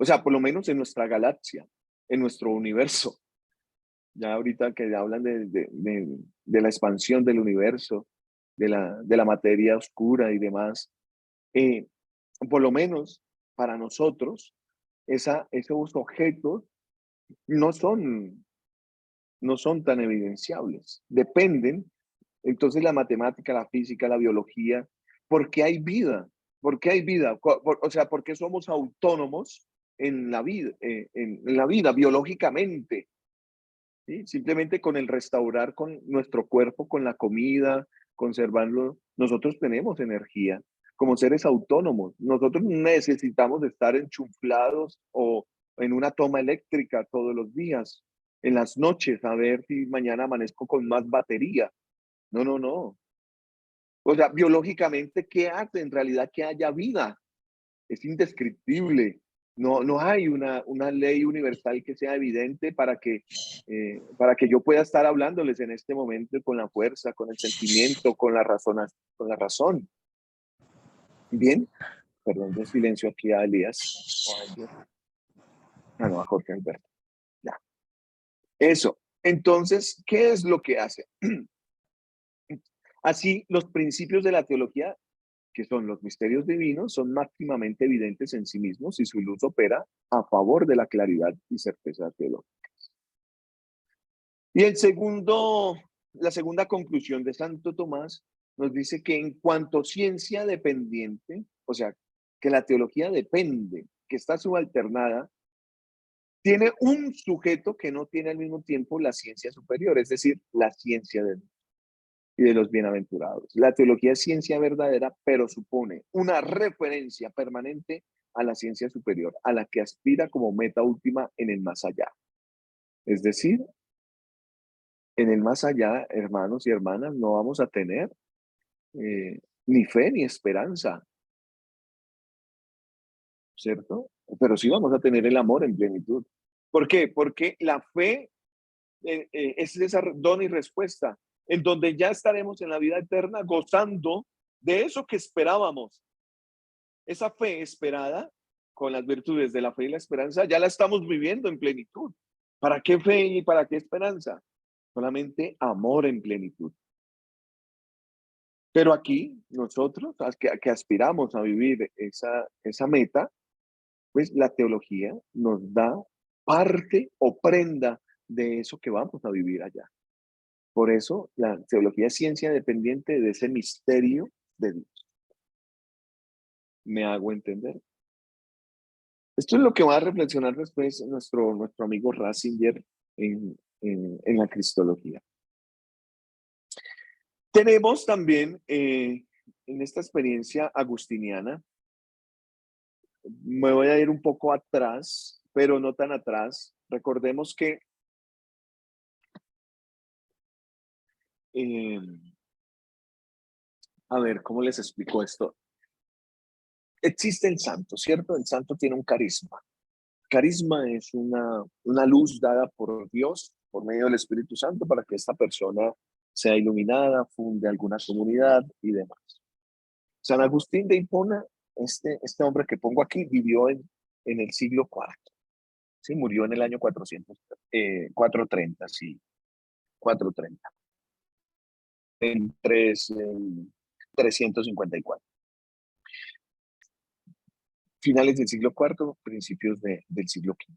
O sea, por lo menos en nuestra galaxia, en nuestro universo. Ya ahorita que hablan de la expansión del universo, de la materia oscura y demás, por lo menos para nosotros, esos objetos no son tan evidenciables. Dependen, entonces, la matemática, la física, la biología, porque hay vida. ¿Por qué hay vida? O sea, porque somos autónomos en la vida biológicamente. ¿Sí? Simplemente con el restaurar con nuestro cuerpo, con la comida, conservarlo. Nosotros tenemos energía como seres autónomos. Nosotros no necesitamos de estar enchuflados o en una toma eléctrica todos los días, en las noches, a ver si mañana amanezco con más batería. No, no, no. O sea, biológicamente, ¿qué hace en realidad que haya vida? Es indescriptible. No, no hay una ley universal que sea evidente para que yo pueda estar hablándoles en este momento con la fuerza, con el sentimiento, con la razón. Bien, perdón, de silencio aquí a Elías. No, a Jorge Alberto. Ya. Eso. Entonces, ¿qué es lo que hace? Así, los principios de la teología, que son los misterios divinos, son máximamente evidentes en sí mismos y su luz opera a favor de la claridad y certeza teológica. Y la segunda conclusión de Santo Tomás nos dice que en cuanto ciencia dependiente, o sea, que la teología depende, que está subalternada, tiene un sujeto que no tiene al mismo tiempo la ciencia superior, es decir, la ciencia de Dios y de los bienaventurados. La teología es ciencia verdadera, pero supone una referencia permanente a la ciencia superior, a la que aspira como meta última en el más allá. Es decir, en el más allá, hermanos y hermanas, no vamos a tener ni fe ni esperanza, ¿cierto? Pero sí vamos a tener el amor en plenitud. ¿Por qué? Porque la fe es esa don y respuesta, en donde ya estaremos en la vida eterna gozando de eso que esperábamos. Esa fe esperada, con las virtudes de la fe y la esperanza, ya la estamos viviendo en plenitud. ¿Para qué fe y para qué esperanza? Solamente amor en plenitud. Pero aquí, nosotros, que aspiramos a vivir esa meta, pues la teología nos da parte o prenda de eso que vamos a vivir allá. Por eso la teología es ciencia dependiente de ese misterio de Dios. ¿Me hago entender? Esto es lo que va a reflexionar después nuestro amigo Ratzinger en la cristología. Tenemos también en esta experiencia agustiniana, me voy a ir un poco atrás, pero no tan atrás. Recordemos que a ver, ¿cómo les explico esto? Existe el santo, ¿cierto? El santo tiene un carisma. Carisma es una luz dada por Dios, por medio del Espíritu Santo, para que esta persona sea iluminada, funde alguna comunidad y demás. San Agustín de Hipona, este hombre que pongo aquí, vivió en el siglo IV. Sí, murió en el año 430, sí, 430. En 354. Finales del siglo IV, principios del siglo V.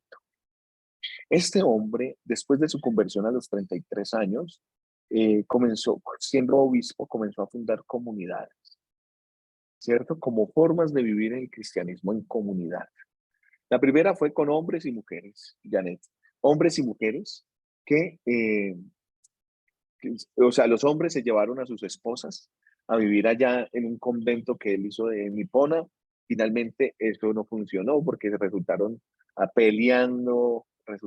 Este hombre, después de su conversión a los 33 años, comenzó, siendo obispo, comenzó a fundar comunidades, ¿cierto? Como formas de vivir el cristianismo en comunidad. La primera fue con hombres y mujeres, Janet. Hombres y mujeres o sea, los hombres se llevaron a sus esposas a vivir allá en un convento que él hizo en Hipona. Finalmente eso no funcionó porque resultaron peleando, pues,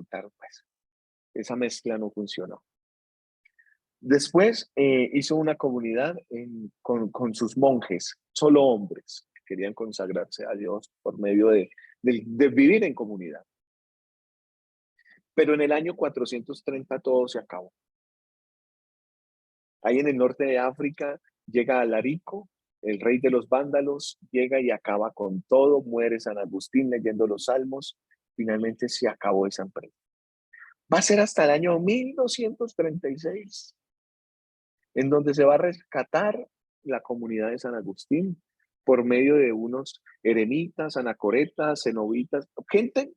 esa mezcla no funcionó. Después hizo una comunidad con sus monjes, solo hombres, que querían consagrarse a Dios por medio de vivir en comunidad. Pero en el año 430 todo se acabó. Ahí en el norte de África llega Alarico, el rey de los vándalos, llega y acaba con todo, muere San Agustín leyendo los salmos, finalmente se acabó esa empresa. Va a ser hasta el año 1236, en donde se va a rescatar la comunidad de San Agustín por medio de unos eremitas, anacoretas, cenobitas,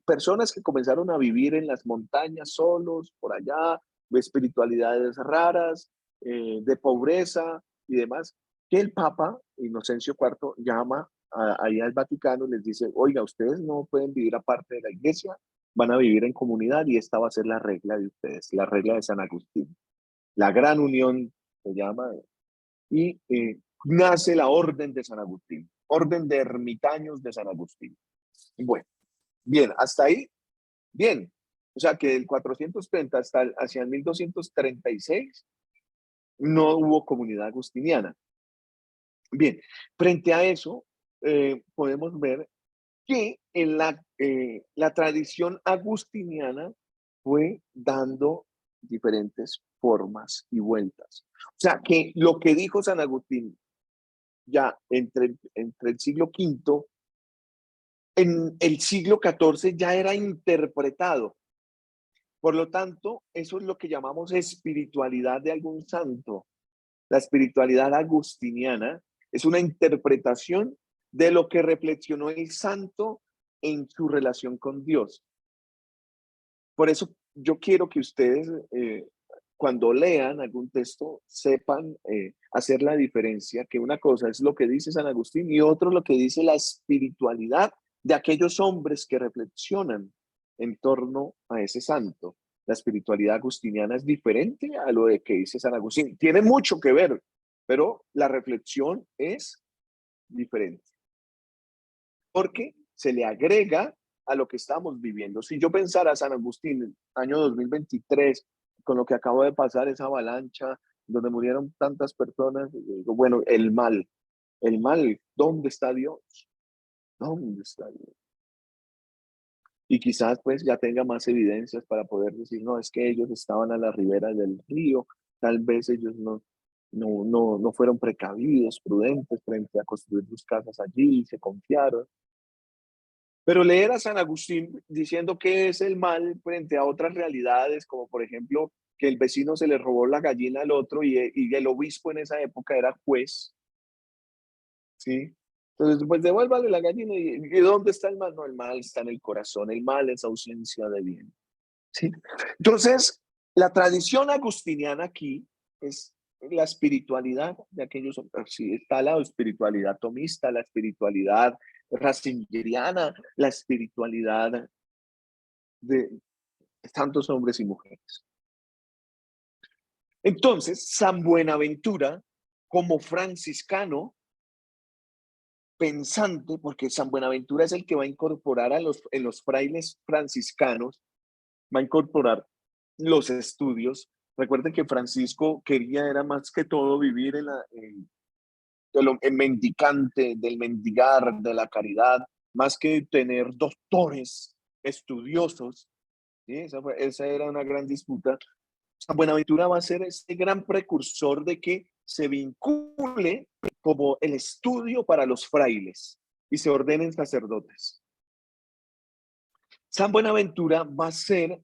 personas que comenzaron a vivir en las montañas solos, por allá, de espiritualidades raras, de pobreza y demás, que el Papa Inocencio IV llama ahí al Vaticano y les dice, oiga, ustedes no pueden vivir aparte de la iglesia, van a vivir en comunidad y esta va a ser la regla de ustedes, la regla de San Agustín. La gran unión se llama y nace la Orden de San Agustín, Orden de Ermitaños de San Agustín. Bueno, bien, hasta ahí, bien. O sea que del 430 hasta hacia el 1236 no hubo comunidad agustiniana. Bien, frente a eso, podemos ver que en la tradición agustiniana fue dando diferentes formas y vueltas. O sea, que lo que dijo San Agustín ya entre el siglo V, en el siglo XIV ya era interpretado. Por lo tanto, eso es lo que llamamos espiritualidad de algún santo. La espiritualidad agustiniana es una interpretación de lo que reflexionó el santo en su relación con Dios. Por eso yo quiero que ustedes, cuando lean algún texto, sepan hacer la diferencia, que una cosa es lo que dice San Agustín y otro lo que dice la espiritualidad de aquellos hombres que reflexionan en torno a ese santo. La espiritualidad agustiniana es diferente a lo de que dice San Agustín. Tiene mucho que ver, pero la reflexión es diferente. Porque se le agrega a lo que estamos viviendo. Si yo pensara San Agustín, año 2023, con lo que acabo de pasar, esa avalancha donde murieron tantas personas, digo, bueno, el mal, ¿dónde está Dios? ¿Dónde está Dios? Y quizás pues ya tenga más evidencias para poder decir, no, es que ellos estaban a la ribera del río, tal vez ellos no fueron precavidos, prudentes frente a construir sus casas allí y se confiaron. Pero leer a San Agustín diciendo que es el mal frente a otras realidades, como por ejemplo que el vecino se le robó la gallina al otro y el obispo en esa época era juez, ¿sí? Entonces, pues devuélvale la gallina y ¿dónde está el mal? No, el mal está en el corazón, el mal es ausencia de bien, ¿sí? Entonces, la tradición agustiniana aquí es la espiritualidad de aquellos, sí, está la espiritualidad tomista, la espiritualidad ratzingeriana, la espiritualidad de tantos hombres y mujeres. Entonces, San Buenaventura, como franciscano, pensante, porque San Buenaventura es el que va a incorporar en los frailes franciscanos, va a incorporar los estudios. Recuerden que Francisco quería, era más que todo vivir en mendicante, del mendigar, de la caridad, más que tener doctores estudiosos. ¿Sí? Esa era una gran disputa. San Buenaventura va a ser este gran precursor de que se vincule como el estudio para los frailes y se ordenen sacerdotes. San Buenaventura va a ser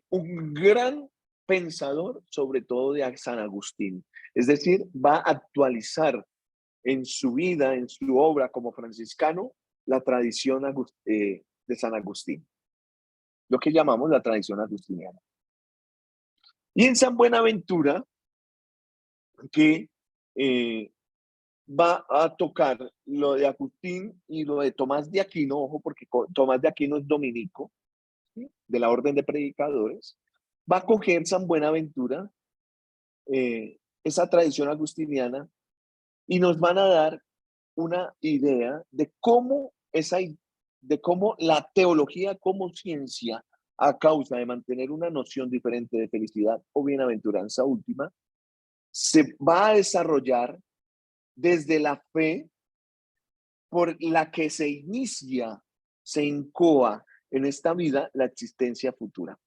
un gran pensador, sobre todo de San Agustín. Es decir, va a actualizar en su vida, en su obra como franciscano, la tradición de San Agustín, lo que llamamos la tradición agustiniana. Y en San Buenaventura, que va a tocar lo de Agustín y lo de Tomás de Aquino, ojo, porque Tomás de Aquino es dominico, ¿sí? De la orden de predicadores, va a coger San Buenaventura, esa tradición agustiniana, y nos van a dar una idea de cómo la teología como ciencia, a causa de mantener una noción diferente de felicidad o bienaventuranza última, se va a desarrollar desde la fe por la que se inicia, se incoa en esta vida la existencia futura.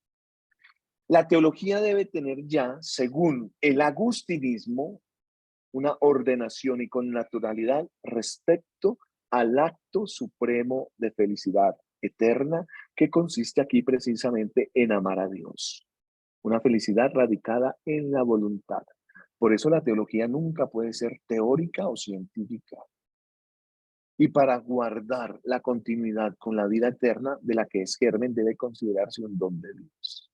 La teología debe tener ya, según el agustinismo, una ordenación y connaturalidad respecto al acto supremo de felicidad eterna que consiste aquí precisamente en amar a Dios. Una felicidad radicada en la voluntad. Por eso la teología nunca puede ser teórica o científica. Y para guardar la continuidad con la vida eterna de la que es germen debe considerarse un don de Dios.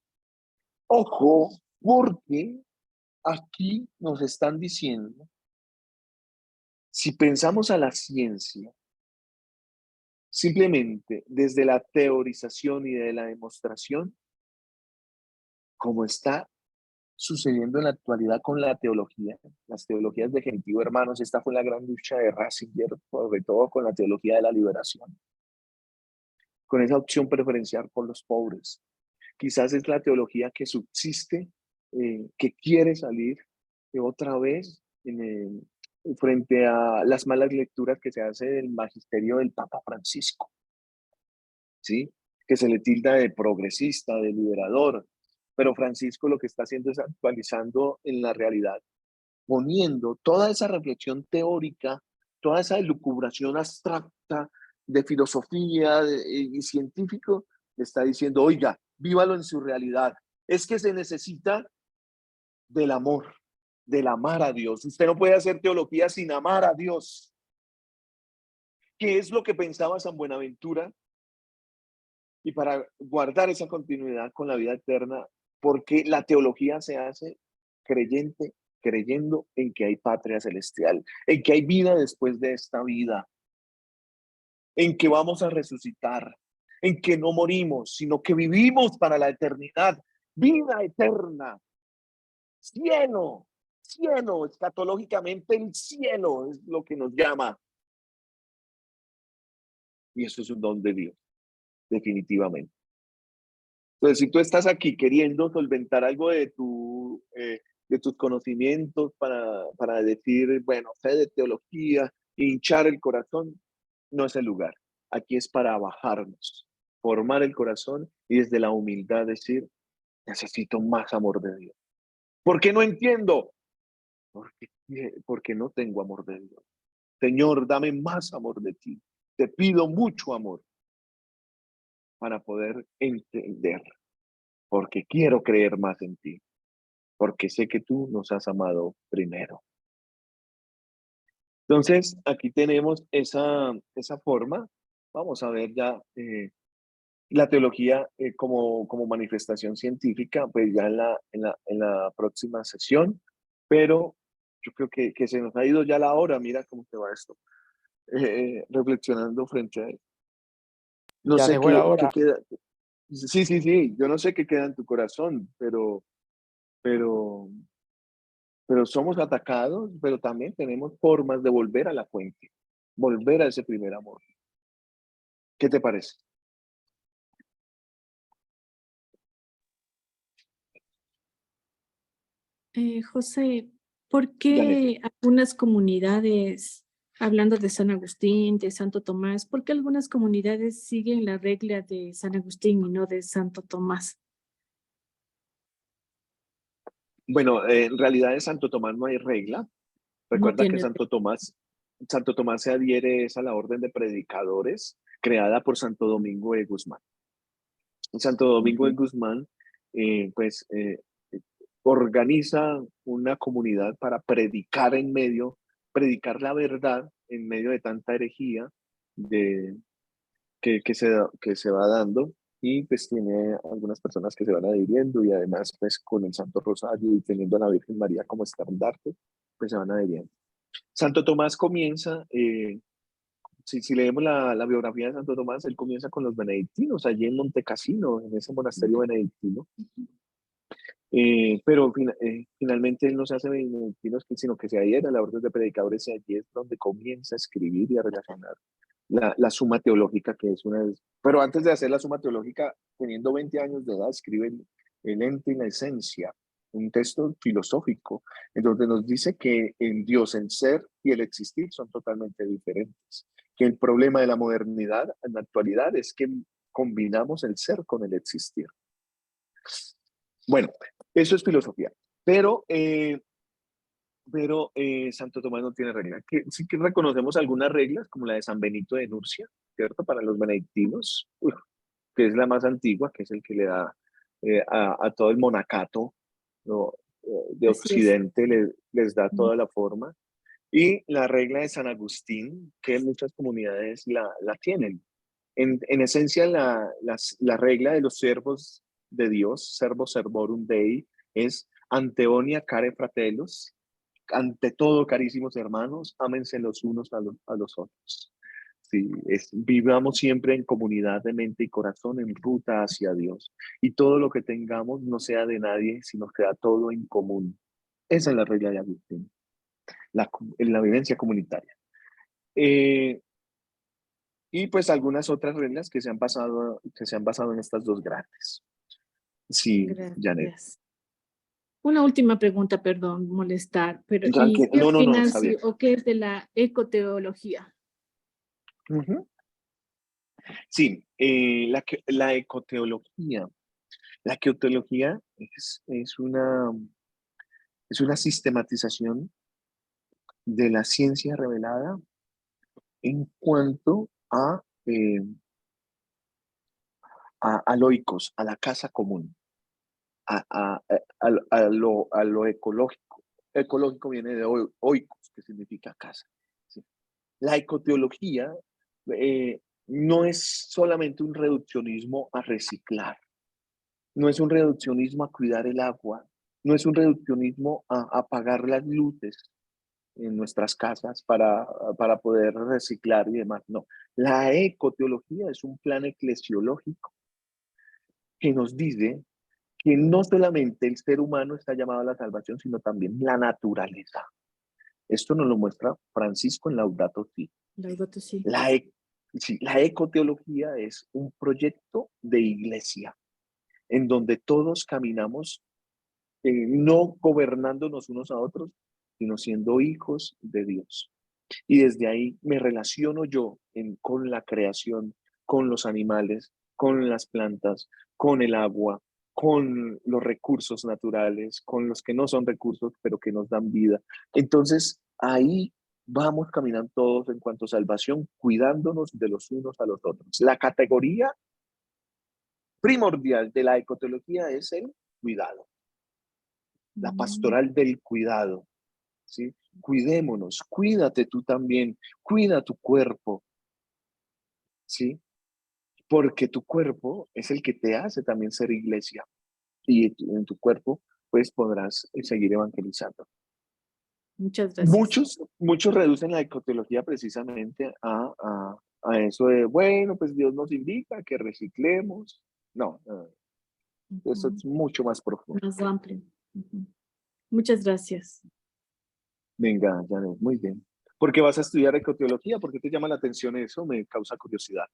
Ojo, porque aquí nos están diciendo, si pensamos a la ciencia, simplemente desde la teorización y de la demostración, como está sucediendo en la actualidad con la teología, las teologías de gentío, hermanos. Esta fue la gran lucha de Ratzinger, sobre todo con la teología de la liberación, con esa opción preferencial por los pobres. Quizás es la teología que subsiste, que quiere salir otra vez frente a las malas lecturas que se hace del magisterio del Papa Francisco, ¿sí? Que se le tilda de progresista, de liberador, pero Francisco lo que está haciendo es actualizando en la realidad, poniendo toda esa reflexión teórica, toda esa elucubración abstracta de filosofía y científico, le está diciendo, oiga, vívalo en su realidad. Es que se necesita del amor, del amar a Dios. Usted no puede hacer teología sin amar a Dios. ¿Qué es lo que pensaba San Buenaventura? Y para guardar esa continuidad con la vida eterna, porque la teología se hace creyendo en que hay patria celestial, en que hay vida después de esta vida, en que vamos a resucitar, en que no morimos, sino que vivimos para la eternidad, vida eterna, cielo, cielo, escatológicamente el cielo es lo que nos llama. Y eso es un don de Dios, definitivamente. Entonces, si tú estás aquí queriendo solventar algo de tus conocimientos para decir, bueno, fe de teología, hinchar el corazón, no es el lugar. Aquí es para bajarnos, formar el corazón y desde la humildad decir, necesito más amor de Dios. ¿Por qué no entiendo? Porque no tengo amor de Dios. Señor, dame más amor de ti. Te pido mucho amor para poder entender, porque quiero creer más en ti, porque sé que tú nos has amado primero. Entonces, aquí tenemos esa forma. Vamos a ver ya la teología como manifestación científica, pues ya en la próxima sesión, pero yo creo que se nos ha ido ya la hora. Mira cómo te va esto, reflexionando frente a él. No Ya sé se fue la qué hora. queda. Sí, yo no sé qué queda en tu corazón, pero somos atacados, pero también tenemos formas de volver a la fuente, volver a ese primer amor. ¿Qué te parece? José, ¿por Janet. qué algunas comunidades, hablando de San Agustín, de Santo Tomás, por qué algunas comunidades siguen la regla de San Agustín y no de Santo Tomás? Bueno, en realidad de Santo Tomás no hay regla. No Recuerda que tiene. Santo Tomás se adhiere a la orden de predicadores creada por Santo Domingo de Guzmán. Santo Domingo de Guzmán, pues, organiza una comunidad para predicar la verdad en medio de tanta herejía que se va dando, y pues tiene algunas personas que se van adhiriendo, y además pues con el Santo Rosario y teniendo a la Virgen María como estandarte, pues se van adhiriendo. Santo Tomás comienza, si leemos la biografía de Santo Tomás, él comienza con los benedictinos, allí en Montecassino, en ese monasterio benedictino. Pero finalmente él no se hace benedictino, sino que se adhiere a la orden de predicadores, y allí es donde comienza a escribir y a relacionar la suma teológica, que es una. Pero antes de hacer la suma teológica, teniendo 20 años de edad, escribe el ente y la esencia, un texto filosófico, en donde nos dice que el Dios, el ser y el existir son totalmente diferentes. Que el problema de la modernidad en la actualidad es que combinamos el ser con el existir. Bueno, eso es filosofía. Pero Santo Tomás no tiene regla. Sí que reconocemos algunas reglas, como la de San Benito de Nurcia, ¿cierto? Para los benedictinos, que es la más antigua, que es el que le da a todo el monacato, ¿no? De Así es. Occidente, les da toda la forma. Y la regla de San Agustín, que muchas comunidades la tienen. En esencia, la regla de los servos de Dios, servo servorum Dei, es anteonia care fratellos, ante todo, carísimos hermanos, ámense los unos a los otros. Sí, vivamos siempre en comunidad de mente y corazón, en ruta hacia Dios. Y todo lo que tengamos no sea de nadie, sino que sea todo en común. Esa es la regla de Agustín, en la vivencia comunitaria. Eh, y pues algunas otras reglas que se han basado en estas dos grandes. Sí, Janet. Gracias. Una última pregunta, perdón, molestar, pero ¿y Tranquilo. qué No, opinas está bien. o qué es de la ecoteología? Ujú. Sí, la ecoteología. La ecoteología es una sistematización de la ciencia revelada en cuanto a loicos, a la casa común, a lo ecológico. Ecológico viene de oikos, que significa casa. ¿Sí? La ecoteología no es solamente un reduccionismo a reciclar, no es un reduccionismo a cuidar el agua, no es un reduccionismo a apagar las luces en nuestras casas para poder reciclar y demás. No, la ecoteología es un plan eclesiológico que nos dice que no solamente el ser humano está llamado a la salvación, sino también la naturaleza. Esto nos lo muestra Francisco en Laudato Si. Laudato Si. Sí, la ecoteología es un proyecto de iglesia en donde todos caminamos no gobernándonos unos a otros, sino siendo hijos de Dios. Y desde ahí me relaciono yo con la creación, con los animales, con las plantas, con el agua, con los recursos naturales, con los que no son recursos, pero que nos dan vida. Entonces, ahí vamos caminando todos en cuanto a salvación, cuidándonos de los unos a los otros. La categoría primordial de la ecoteología es el cuidado, la pastoral del cuidado, ¿sí? Cuidémonos, cuídate tú también, cuida tu cuerpo, ¿sí? Porque tu cuerpo es el que te hace también ser iglesia y en tu cuerpo pues podrás seguir evangelizando. Muchas gracias. Muchos reducen la ecoteología precisamente a eso de, bueno, pues Dios nos invita a que reciclemos. No, eso es mucho más profundo. Más amplio. Muchas gracias. Venga, Janet, muy bien. ¿Por qué vas a estudiar ecoteología? ¿Por qué te llama la atención eso? Me causa curiosidad.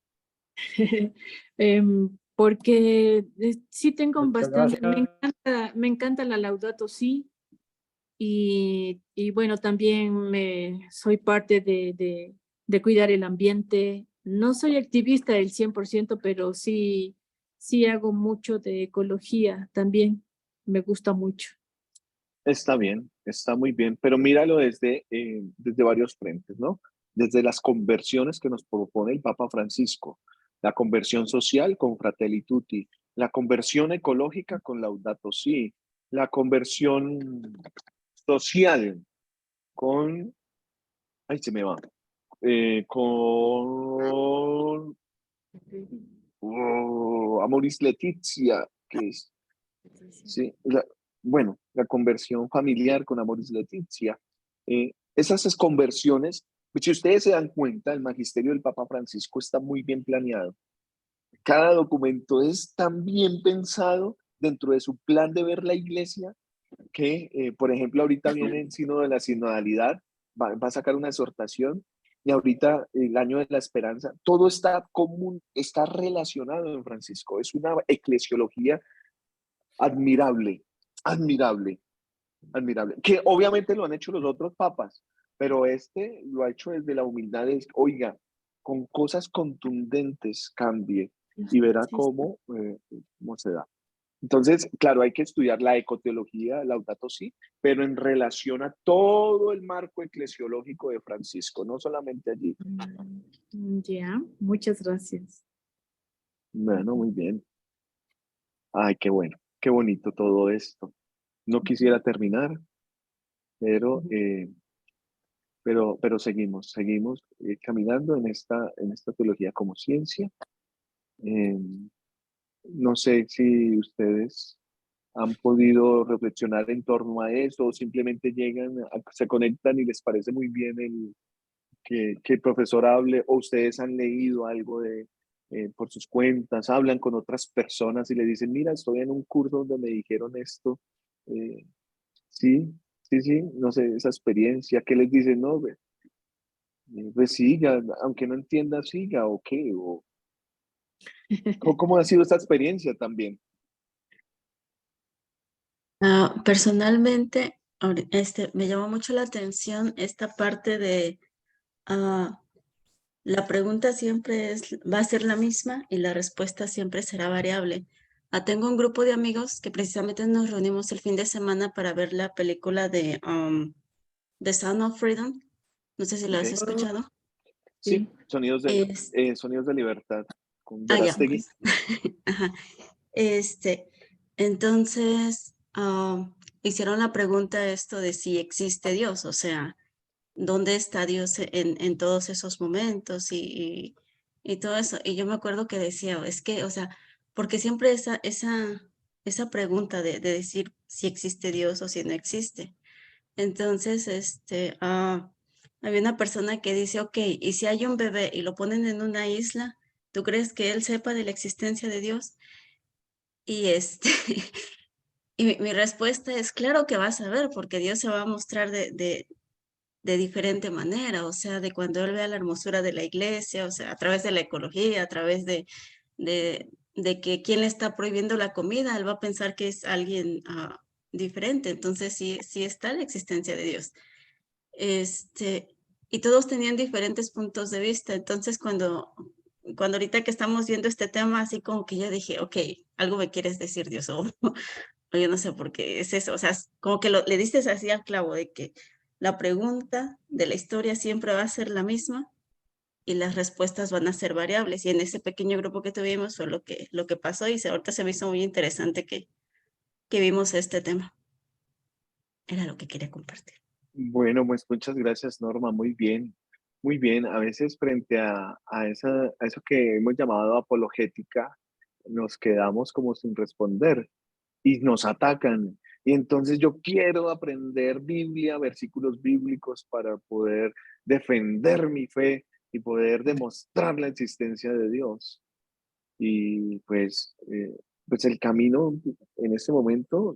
Porque sí tengo Muchas bastante, gracias. me encanta la Laudato Si y bueno, también soy parte de cuidar el ambiente. No soy activista del 100%, pero sí hago mucho de ecología también. Me gusta mucho. Está bien, está muy bien, pero míralo desde varios frentes, ¿no? Desde las conversiones que nos propone el Papa Francisco, la conversión social con Fratelli Tutti, la conversión ecológica con Laudato Si, la conversión social con, ay, se me va, con Amoris Laetitia, que es, sí, bueno, la conversión familiar con Amoris Laetitia. Esas conversiones, si ustedes se dan cuenta, el magisterio del Papa Francisco está muy bien planeado. Cada documento es tan bien pensado dentro de su plan de ver la iglesia que, por ejemplo, ahorita viene el sínodo de la sinodalidad, va a sacar una exhortación y ahorita el año de la esperanza, todo está común, está relacionado en Francisco. Es una eclesiología admirable, admirable, admirable. Que obviamente lo han hecho los otros papas, pero este lo ha hecho desde la humildad de, oiga, con cosas contundentes cambie y verá Sí, sí. cómo se da. Entonces, claro, hay que estudiar la ecoteología, Laudato Si, pero en relación a todo el marco eclesiológico de Francisco, no solamente allí. Ya, muchas gracias. Bueno, muy bien. Ay, qué bueno, qué bonito todo esto. No quisiera terminar, pero, seguimos caminando en esta teología como ciencia. Eh, no sé si ustedes han podido reflexionar en torno a eso o simplemente llegan, se conectan y les parece muy bien que el profesor hable, o ustedes han leído algo de por sus cuentas, hablan con otras personas y le dicen, mira, estoy en un curso donde me dijeron esto. Eh, sí, sí, no sé, esa experiencia, ¿qué les dicen? No, pues siga, aunque no entienda, siga, o qué, o cómo ha sido esta experiencia también. Personalmente, me llamó mucho la atención esta parte de la pregunta siempre va a ser la misma y la respuesta siempre será variable. Tengo un grupo de amigos que precisamente nos reunimos el fin de semana para ver la película de The Sound of Freedom. No sé si la has Ok. escuchado. Sí, Sonidos Es- Sonidos de Libertad, con ya, Verástegui. pues. Ajá. Entonces, hicieron la pregunta esto de si existe Dios, o sea, ¿dónde está Dios en todos esos momentos y todo eso? Y yo me acuerdo que decía, es que, o sea, porque siempre esa pregunta de decir si existe Dios o si no existe. Entonces, había una persona que dice, ok, y si hay un bebé y lo ponen en una isla, ¿tú crees que él sepa de la existencia de Dios? Y y mi respuesta es, claro que vas a ver, porque Dios se va a mostrar de diferente manera, o sea, de cuando él vea la hermosura de la iglesia, o sea, a través de la ecología, a través de que quien le está prohibiendo la comida, él va a pensar que es alguien diferente. Entonces, sí está la existencia de Dios. Y todos tenían diferentes puntos de vista. Entonces, cuando ahorita que estamos viendo este tema, así como que yo dije, ok, algo me quieres decir, Dios, o yo no sé por qué es eso. O sea, como que le diste así al clavo de que la pregunta de la historia siempre va a ser la misma y las respuestas van a ser variables. Y en ese pequeño grupo que tuvimos fue lo que pasó y ahorita se me hizo muy interesante que vimos este tema. Era lo que quería compartir. Bueno, pues muchas gracias, Norma, muy bien, muy bien. A veces frente a eso que hemos llamado apologética, nos quedamos como sin responder y nos atacan. Y entonces yo quiero aprender Biblia, versículos bíblicos para poder defender mi fe y poder demostrar la existencia de Dios. Y pues el camino en este momento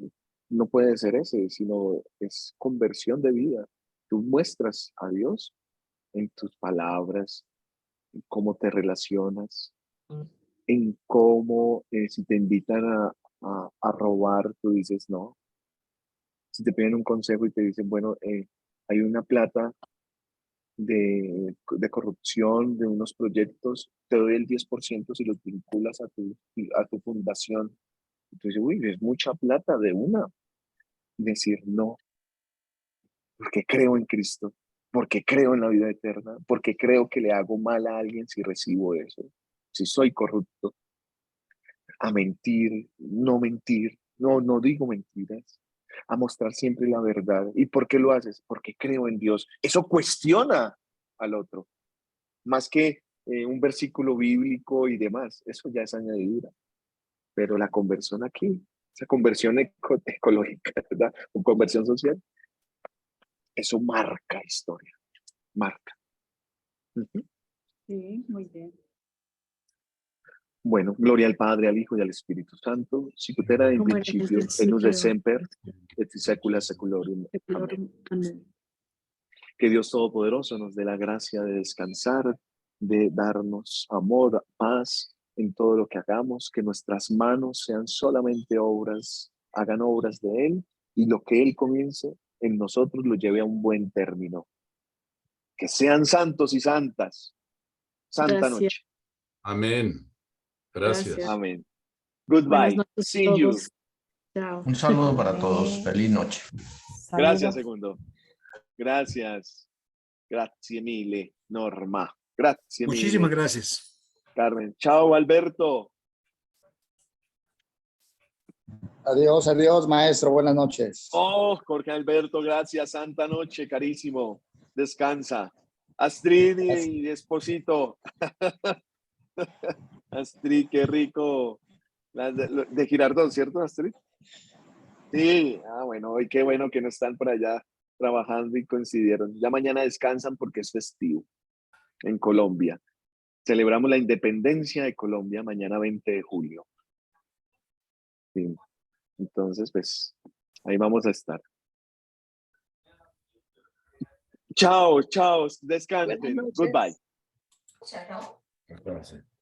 no puede ser ese, sino es conversión de vida. Tú muestras a Dios en tus palabras, en cómo te relacionas, en cómo si te invitan a robar, tú dices no. Si te piden un consejo y te dicen, bueno, hay una plata de corrupción de unos proyectos, te doy el 10% si los vinculas a tu fundación. Entonces, uy, es mucha plata de una. Decir no, porque creo en Cristo, porque creo en la vida eterna, porque creo que le hago mal a alguien si recibo eso, si soy corrupto, a mentir, no digo mentiras, a mostrar siempre la verdad. ¿Y por qué lo haces? Porque creo en Dios. Eso cuestiona al otro, más que un versículo bíblico y demás. Eso ya es añadidura. Pero la conversión aquí, esa conversión ecológica, ¿verdad? O conversión social, eso marca historia, marca. Ujú. Sí, muy bien. Bueno, gloria al Padre, al Hijo y al Espíritu Santo, sicut erat in Como era en el principio, et nunc et principio, semper, et in saecula saeculorum. Amén. secularum. Amén. Que Dios Todopoderoso nos dé la gracia de descansar, de darnos amor, paz en todo lo que hagamos, que nuestras manos sean solamente obras, hagan obras de Él y lo que Él comience en nosotros lo lleve a un buen término. Que sean santos y santas. Santa Gracias, noche. Amén. gracias. Gracias. Amén. Buenas Goodbye. noches a See you. todos. Chao. Un saludo para todos. Feliz noche. Gracias, segundo. Gracias. Grazie mille, Norma. Grazie Muchísimas mille, gracias. Carmen. Chao, Alberto. Adiós, adiós, maestro. Buenas noches. Oh, Jorge Alberto, gracias. Santa noche, carísimo. Descansa. Astrid y Esposito. Astrid, qué rico. De Girardot, ¿cierto, Astrid? Sí, bueno, y qué bueno que no están por allá trabajando y coincidieron. Ya mañana descansan porque es festivo. en Colombia. Celebramos la independencia de Colombia mañana 20 de julio. Sí. Entonces, pues, ahí vamos a estar. Chao, chao, descansen. Buenas noches. Goodbye. Chao. Gracias.